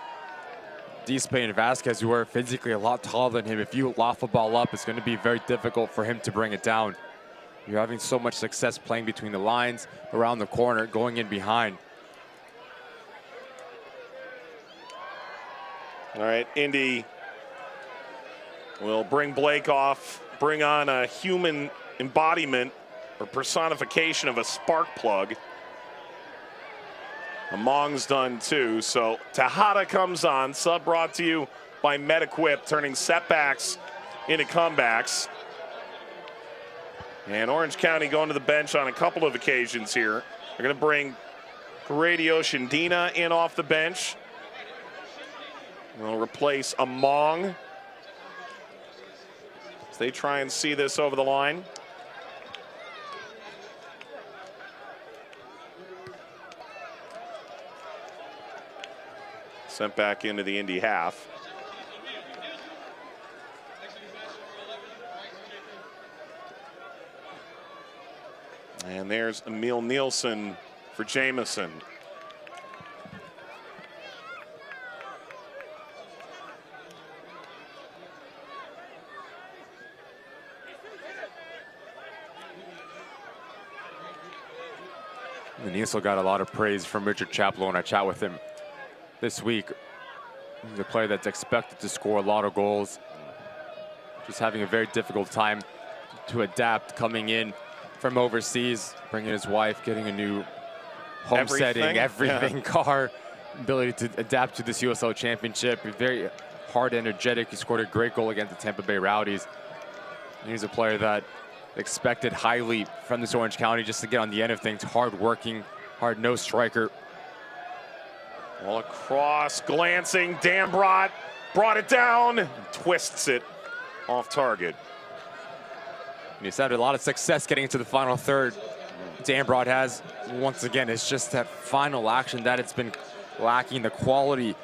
Dispe and Vasquez, who are physically a lot taller than him. If you loft a ball up, it's going to be very difficult for him to bring it down. You're having so much success playing between the lines, around the corner, going in behind. All right, Indy will bring Blake off, bring on a human embodiment or personification of a spark plug. Among's done too, so Tejada comes on, sub brought to you by MetaQuip, turning setbacks into comebacks. And Orange County going to the bench on a couple of occasions here. They're going to bring Radio Shandina in off the bench. They'll replace Among as they try and see this over the line. Sent back into the Indy half. And there's Emil Nielsen for Jamison. And he also got a lot of praise from Richard Chaplow when I chat with him this week. He's a player that's expected to score a lot of goals. Just having a very difficult time to adapt coming in from overseas, bringing his wife, getting a new home setting, everything, car, ability to adapt to this USL Championship. Very hard, energetic. He scored a great goal against the Tampa Bay Rowdies. And he's a player that expected highly from this Orange County just to get on the end of things. Hard-working, hard-nosed striker. All across, glancing, Dambrot brought it down, and twists it off target. And he's had a lot of success getting into the final third. Dambrot has, once again, it's just that final action that it's been lacking, the quality.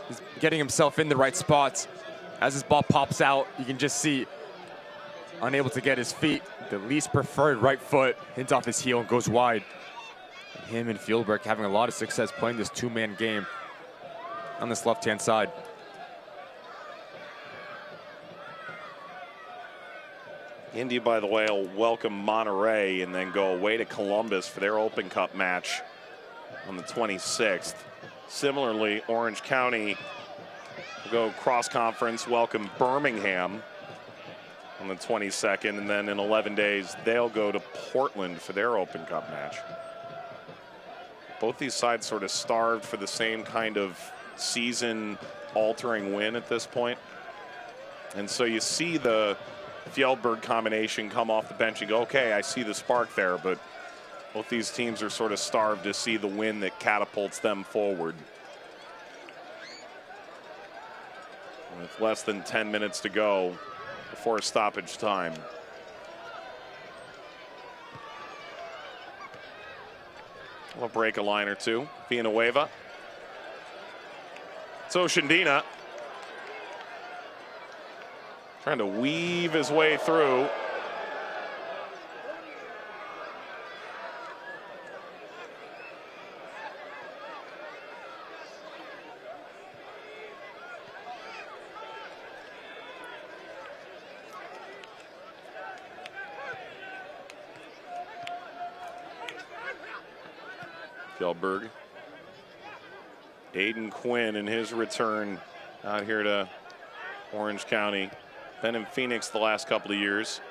He's getting himself in the right spots. As his ball pops out, you can just see, unable to get his feet, the least preferred right foot hits off his heel and goes wide. And him and Fieldberg having a lot of success playing this two-man game on this left-hand side. Indy, by the way, will welcome Monterey and then go away to Columbus for their Open Cup match on the 26th. Similarly, Orange County will go cross-conference, welcome Birmingham on the 22nd, and then in 11 days, they'll go to Portland for their Open Cup match. Both these sides sort of starved for the same kind of season-altering win at this point. And so you see the Fjellberg combination come off the bench and go, okay, I see the spark there, but both these teams are sort of starved to see the win that catapults them forward. With less than 10 minutes to go before stoppage time. We'll break a line or two. Villanueva. So Shandina trying to weave his way through. Fjellberg. Aiden Quinn in his return out here to Orange County. Been in Phoenix the last couple of years,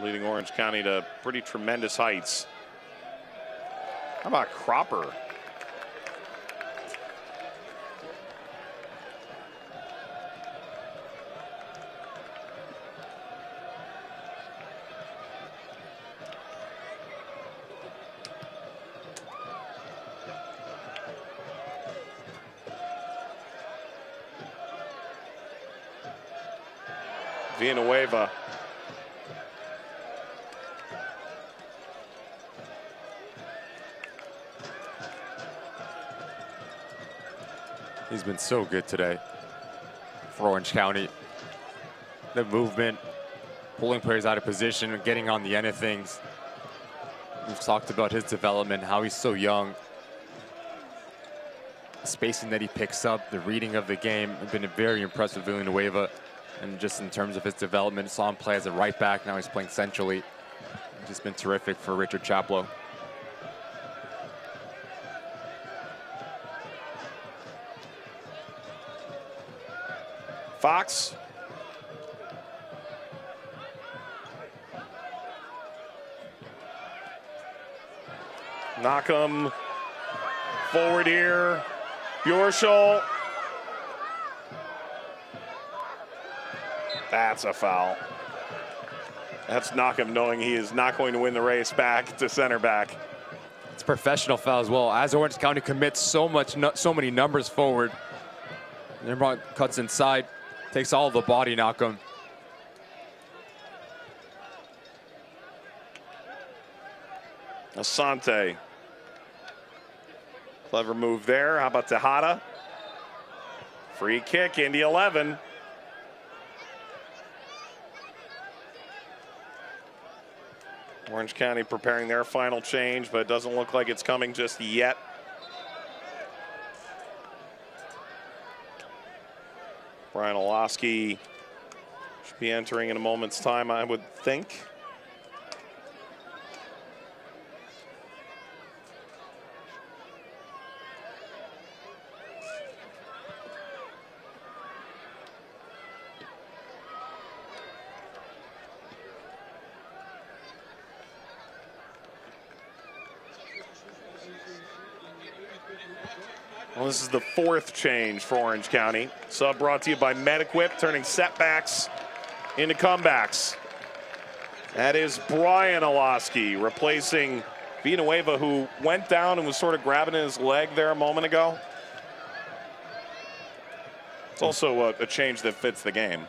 leading Orange County to pretty tremendous heights. How about Cropper? Villanueva. He's been so good today for Orange County. The movement, pulling players out of position, getting on the end of things. We've talked about his development, how he's so young. The spacing that he picks up, the reading of the game, have been very impressed with Villanueva. And just in terms of his development, saw him play as a right back, now he's playing centrally. It's just been terrific for Richard Chaplow. Fox. Knock him forward here. Bjorshol. That's a foul. That's Knockham knowing he is not going to win the race back to center back. It's a professional foul as well. As Orange County commits so many numbers forward, Nimrod cuts inside, takes all of the body, Knockham. Asante. Clever move there. How about Tejada? Free kick, Indy 11. Orange County preparing their final change, but it doesn't look like it's coming just yet. Brian Olowski should be entering in a moment's time, I would think. Well, this is the fourth change for Orange County. Sub brought to you by Mediquip, turning setbacks into comebacks. That is Brian Olowski replacing Villanueva, who went down and was sort of grabbing his leg there a moment ago. It's also a change that fits the game.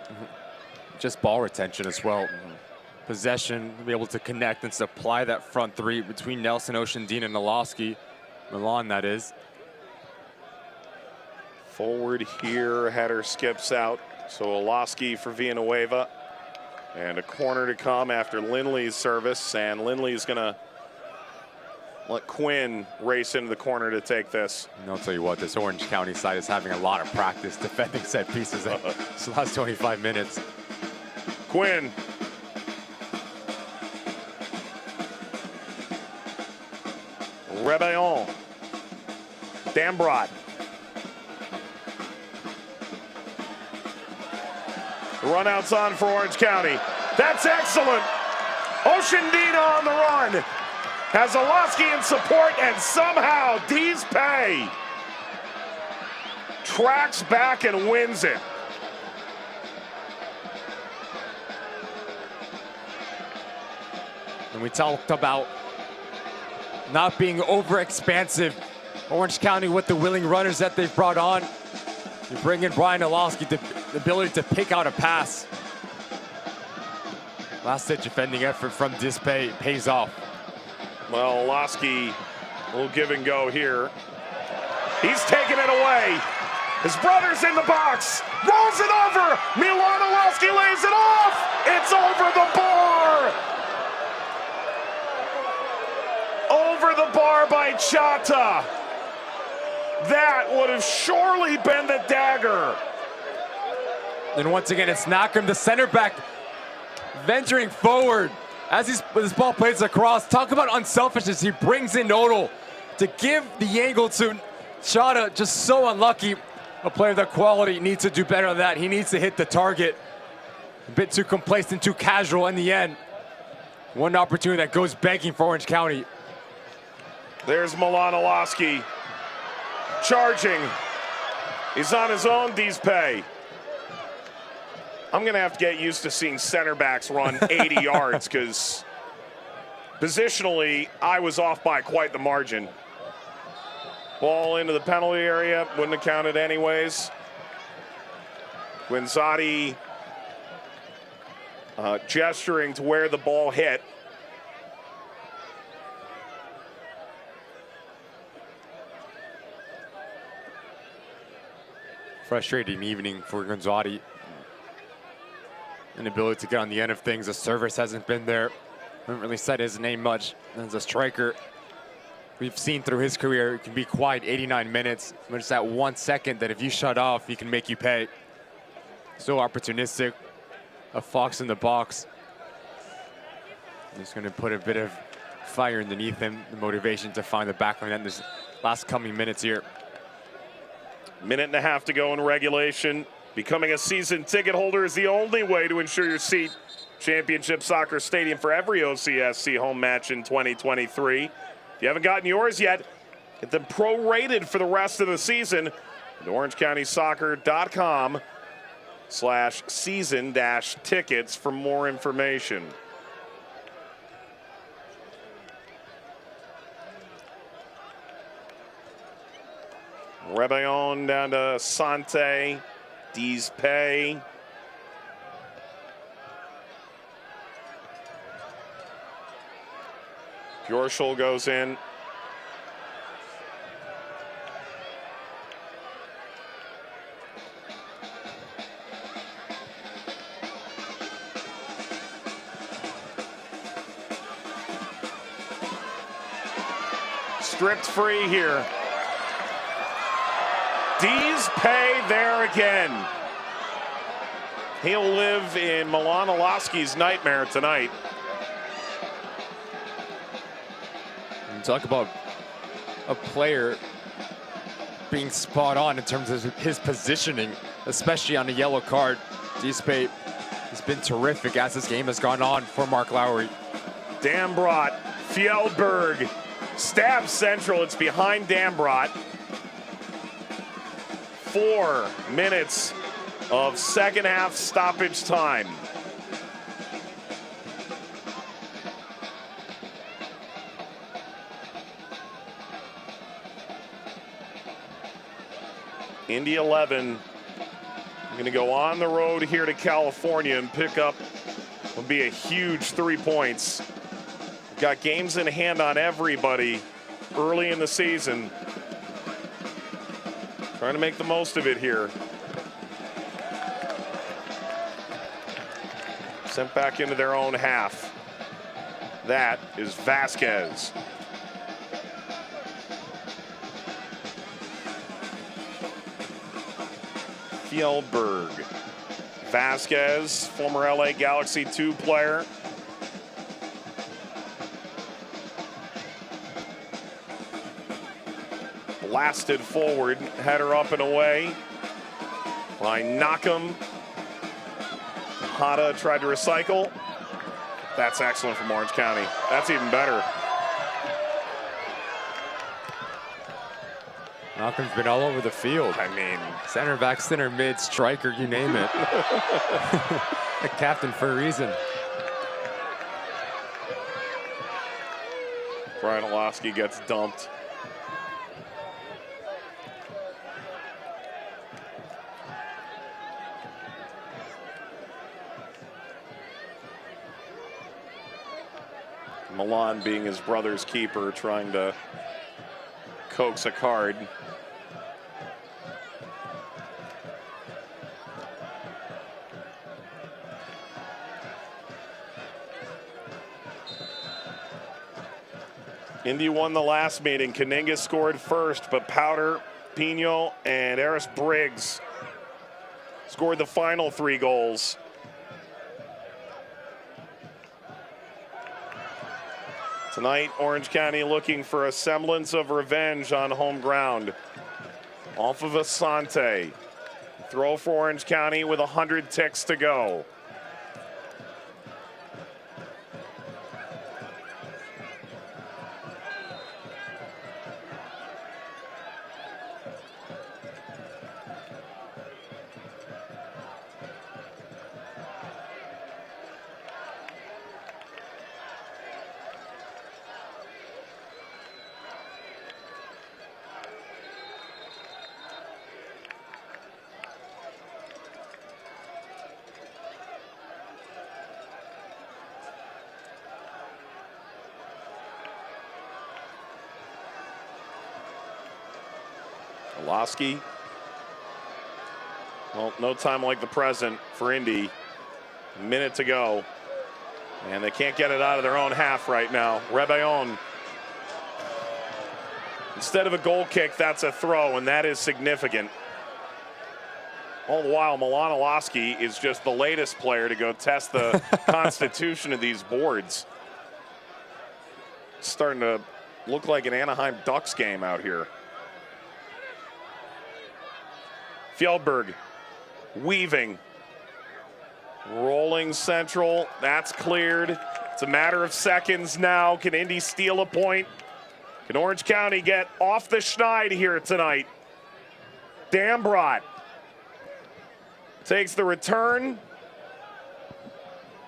Just ball retention as well. Possession, be able to connect and supply that front three between Nelson, Oceandine, and Olowski. Milan, that is. Forward here, header skips out. So Olowski for Villanueva. And a corner to come after Lindley's service. And Lindley's gonna let Quinn race into the corner to take this. And I'll tell you what, this Orange County side is having a lot of practice defending set pieces in the last 25 minutes. Quinn. Rebellon. Dambrot. The run out's on for Orange County. That's excellent. Oceandina on the run. Has Olowski in support, and somehow Dees Pay tracks back and wins it. And we talked about not being over-expansive. Orange County with the willing runners that they've brought on. You bring in Brian Olowski, the ability to pick out a pass. Last-ditch defending effort from Dispay pays off. Well, Olowski will give and go here. He's taking it away. His brother's in the box. Rolls it over. Milan Olowski lays it off. It's over the bar. Over the bar by Chata. That would have surely been the dagger. And once again, it's Knockham, the center back, venturing forward as this ball plays across. Talk about unselfishness. He brings in Odell to give the angle to Chata. Just so unlucky. A player of that quality needs to do better than that. He needs to hit the target. A bit too complacent, too casual in the end. One opportunity that goes begging for Orange County. There's Milan Olowski charging. He's on his own, Dispay. I'm going to have to get used to seeing center backs run 80 yards because positionally, I was off by quite the margin. Ball into the penalty area, wouldn't have counted anyways. Guinzotti gesturing to where the ball hit. Frustrating evening for Guinzotti. Inability to get on the end of things. The service hasn't been there. haven't really said his name much. As a striker, we've seen through his career, it can be quiet 89 minutes, but it's that 1 second that if you shut off, he can make you pay. So opportunistic, a fox in the box. He's going to put a bit of fire underneath him, the motivation to find the back line in this last coming minutes here. Minute and a half to go in regulation. Becoming a season ticket holder is the only way to ensure your seat Championship Soccer Stadium for every OCSC home match in 2023. If you haven't gotten yours yet, get them prorated for the rest of the season at orangecountysoccer.com/season-tickets for more information. Rebellon down to Sante, D's Pay. Bjorschel goes in. Stripped free here. D's Pay there again. He'll live in Milan Olaski's nightmare tonight. And talk about a player being spot on in terms of his positioning, especially on a yellow card. D's Pay has been terrific as this game has gone on for Mark Lowry. Dambrot, Fjellberg, stab central. It's behind Dambrot. 4 minutes of second half stoppage time. Indy 11 going to go on the road here to California and pick up will be a huge 3 points. Got games in hand on everybody early in the season. Trying to make the most of it here. Sent back into their own half. That is Vasquez. Fjellberg. Vasquez, former LA Galaxy 2 player. Blasted forward, header up and away by Knockham. Hada tried to recycle. That's excellent from Orange County. That's even better. Knockham's been all over the field. I mean, center back, center mid, striker, you name it. A captain for a reason. Brian Olaski gets dumped. Milan being his brother's keeper, trying to coax a card. Indy won the last meeting. Kaninga scored first, but Powder, Pino, and Eris Briggs scored the final 3 goals. Tonight, Orange County looking for a semblance of revenge on home ground. Off of Asante. Throw for Orange County with 100 ticks to go. Olaski. Well, no time like the present for Indy. A minute to go. And they can't get it out of their own half right now. Rebellon. Instead of a goal kick, that's a throw, and that is significant. All the while, Milan Olaski is just the latest player to go test the constitution of these boards. It's starting to look like an Anaheim Ducks game out here. Fjellberg weaving. Rolling central. That's cleared. It's a matter of seconds now. Can Indy steal a point? Can Orange County get off the schneid here tonight? Dambrot takes the return.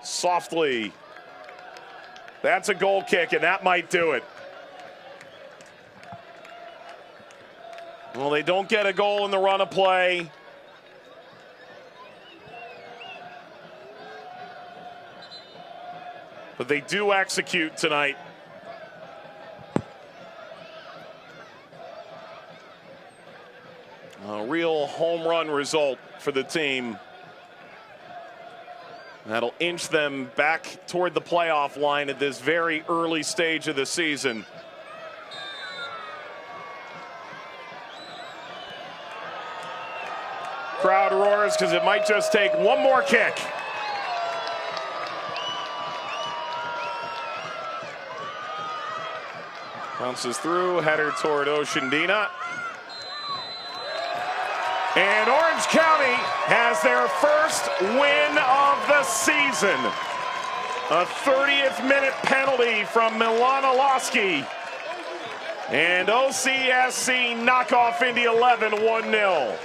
Softly. That's a goal kick, and that might do it. Well, they don't get a goal in the run of play. But they do execute tonight. A real home run result for the team. That'll inch them back toward the playoff line at this very early stage of the season. Crowd roars because it might just take one more kick. Bounces through, header toward Oshandina. And Orange County has their first win of the season. A 30th minute penalty from Milan Olaski. And OCSC knock off Indy 11 1-0.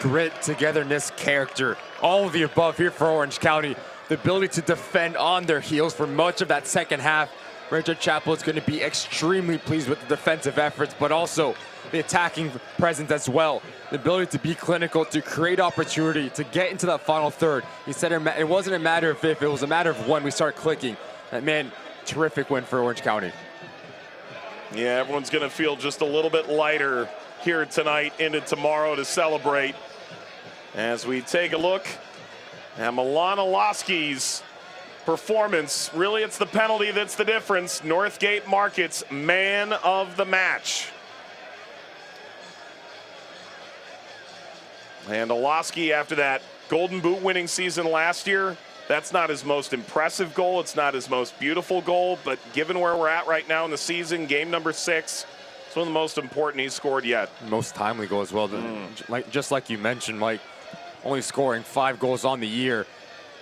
Grit, togetherness, character, all of the above here for Orange County. The ability to defend on their heels for much of that second half. Richard Chappell is going to be extremely pleased with the defensive efforts, but also the attacking presence as well. The ability to be clinical, to create opportunity, to get into that final third. He said it wasn't a matter of if, it was a matter of when we start clicking. That man, terrific win for Orange County. Yeah, everyone's going to feel just a little bit lighter here tonight into tomorrow to celebrate. As we take a look at Milan Olaski's performance. Really, it's the penalty that's the difference. Northgate Market's man of the match. And Olaski, after that Golden Boot winning season last year, that's not his most impressive goal. It's not his most beautiful goal, but given where we're at right now in the season, game number 6, it's one of the most important he's scored yet. Most timely goal as well. Just like you mentioned, Mike, only scoring 5 goals on the year.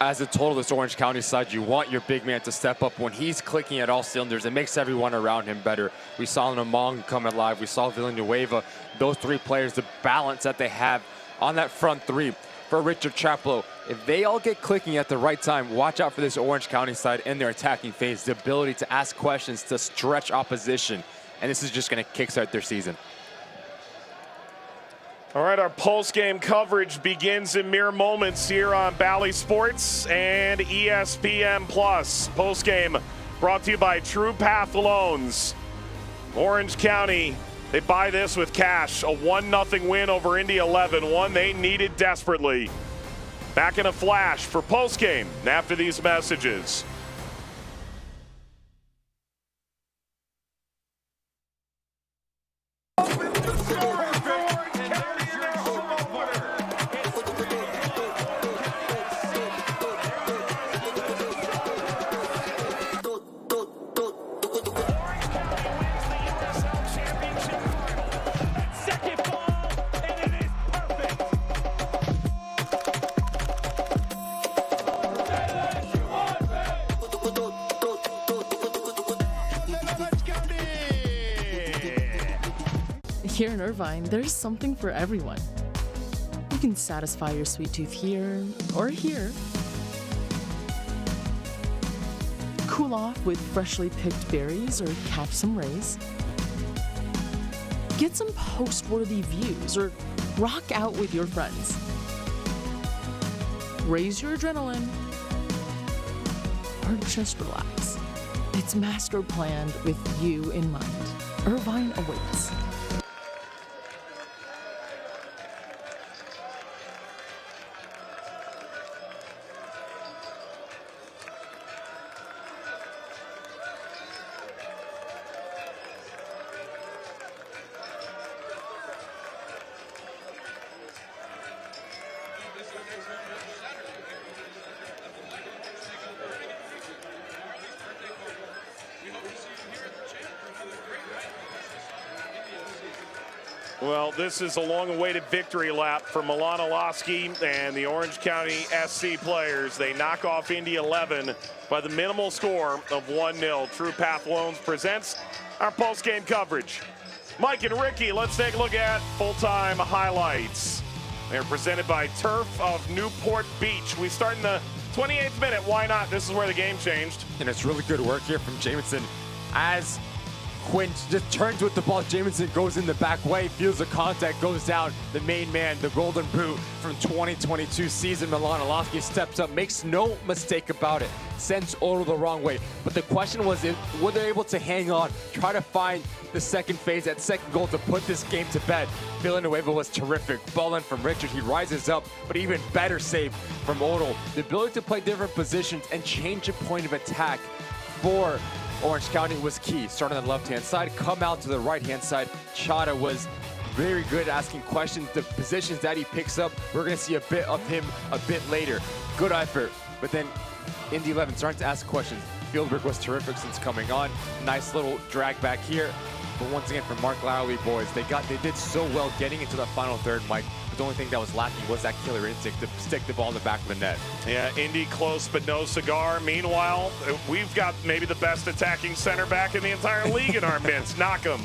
As a total, this Orange County side, you want your big man to step up when he's clicking at all cylinders. It makes everyone around him better. We saw Namong come alive. We saw Villanueva. Those 3 players, the balance that they have on that front 3 for Richard Chappell. If they all get clicking at the right time, watch out for this Orange County side in their attacking phase. The ability to ask questions, to stretch opposition. And this is just going to kickstart their season. All right, our post-game coverage begins in mere moments here on Bally Sports and ESPN+. Post-game brought to you by True Path Loans. Orange County, they buy this with cash. A 1-0 win over Indy 11, one they needed desperately. Back in a flash for post-game after these messages. Here in Irvine, there's something for everyone. You can satisfy your sweet tooth here or here. Cool off with freshly picked berries or catch some rays. Get some post-worthy views or rock out with your friends. Raise your adrenaline or just relax. It's master planned with you in mind. Irvine awaits. Well, this is a long-awaited victory lap for Milan Olaski and the Orange County SC players. They knock off Indy 11 by the minimal score of 1-0. True Path Loans presents our post-game coverage. Mike and Ricky, let's take a look at full-time highlights. They're presented by Turf of Newport Beach. We start in the 28th minute. Why not? This is where the game changed. And it's really good work here from Jamison as Quinn just turns with the ball. Jamison goes in the back way, feels the contact, goes down. The main man, the golden boot from 2022 season, Milan Olaski steps up, makes no mistake about it, sends Odo the wrong way. But the question was, were they able to hang on, try to find the second phase, that second goal to put this game to bed? Villanueva was terrific. Ball in from Richard, he rises up, but even better save from Odo. The ability to play different positions and change a point of attack for Orange County was key. Start on the left-hand side, come out to the right-hand side. Chada was very good asking questions. The positions that he picks up, we're going to see a bit of him a bit later. Good effort, but then Indy 11 starting to ask questions. Fieldberg was terrific since coming on. Nice little drag back here. But once again, for Mark Lowry boys, they did so well getting into the final third, Mike. But the only thing that was lacking was that killer instinct to stick the ball in the back of the net. Yeah, Indy close but no cigar. Meanwhile, we've got maybe the best attacking center back in the entire league in our midst. Knock him.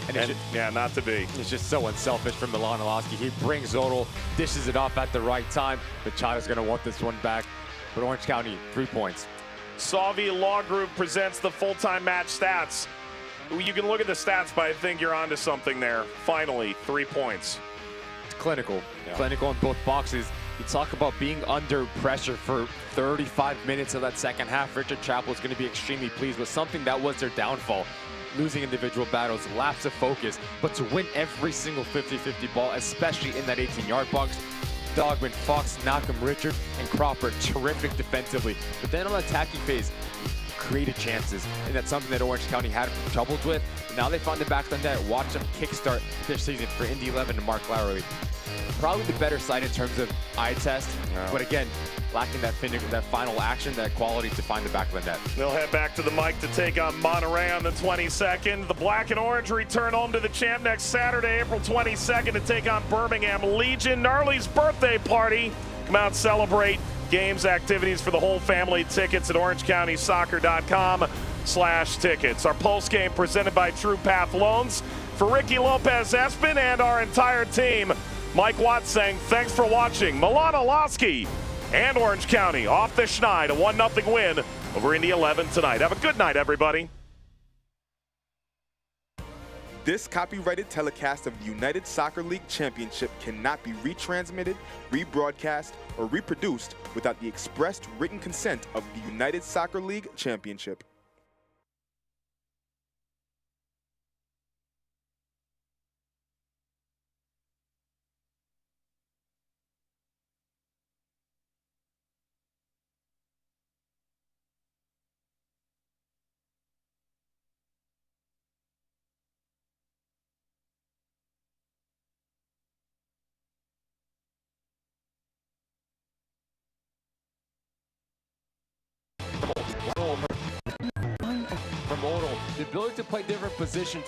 And yeah, not to be. It's just so unselfish from Milan Olaski. He brings Odell, dishes it off at the right time, but Chada's going to want this one back. But Orange County, 3 points. Salvi Law Group presents the full-time match stats. You can look at the stats, but I think you're onto something there. Finally, 3 points. It's clinical. Yeah. Clinical in both boxes. You talk about being under pressure for 35 minutes of that second half. Richard Chappell is going to be extremely pleased with something that was their downfall. Losing individual battles, lapse of focus, but to win every single 50-50 ball, especially in that 18-yard box. Dogman, Fox, Malcolm, Richard, and Cropper, terrific defensively. But then on the attacking phase, created chances, and that's something that Orange County had troubles with. Now they found the back of the net. Watch them kickstart this season for Indy 11 and Mark Lowry. Probably the better side in terms of eye test, but again, lacking that final action, that quality to find the back of the net. They'll head back to the mic to take on Monterey on the 22nd. The Black and Orange return home to the champ next Saturday, April 22nd, to take on Birmingham Legion. Gnarly's birthday party. Come out, celebrate. Games, activities for the whole family. Tickets at orangecountysoccer.com/tickets. Our post game presented by True Path Loans. For Ricky Lopez-Espin and our entire team, Mike Watts saying thanks for watching. Milan Olaski and Orange County off the schneid, a 1-0 win over Indy 11 tonight. Have a good night, everybody. This copyrighted telecast of the United Soccer League Championship cannot be retransmitted, rebroadcast, or reproduced without the expressed written consent of the United Soccer League Championship. From Odell, the ability to play different positions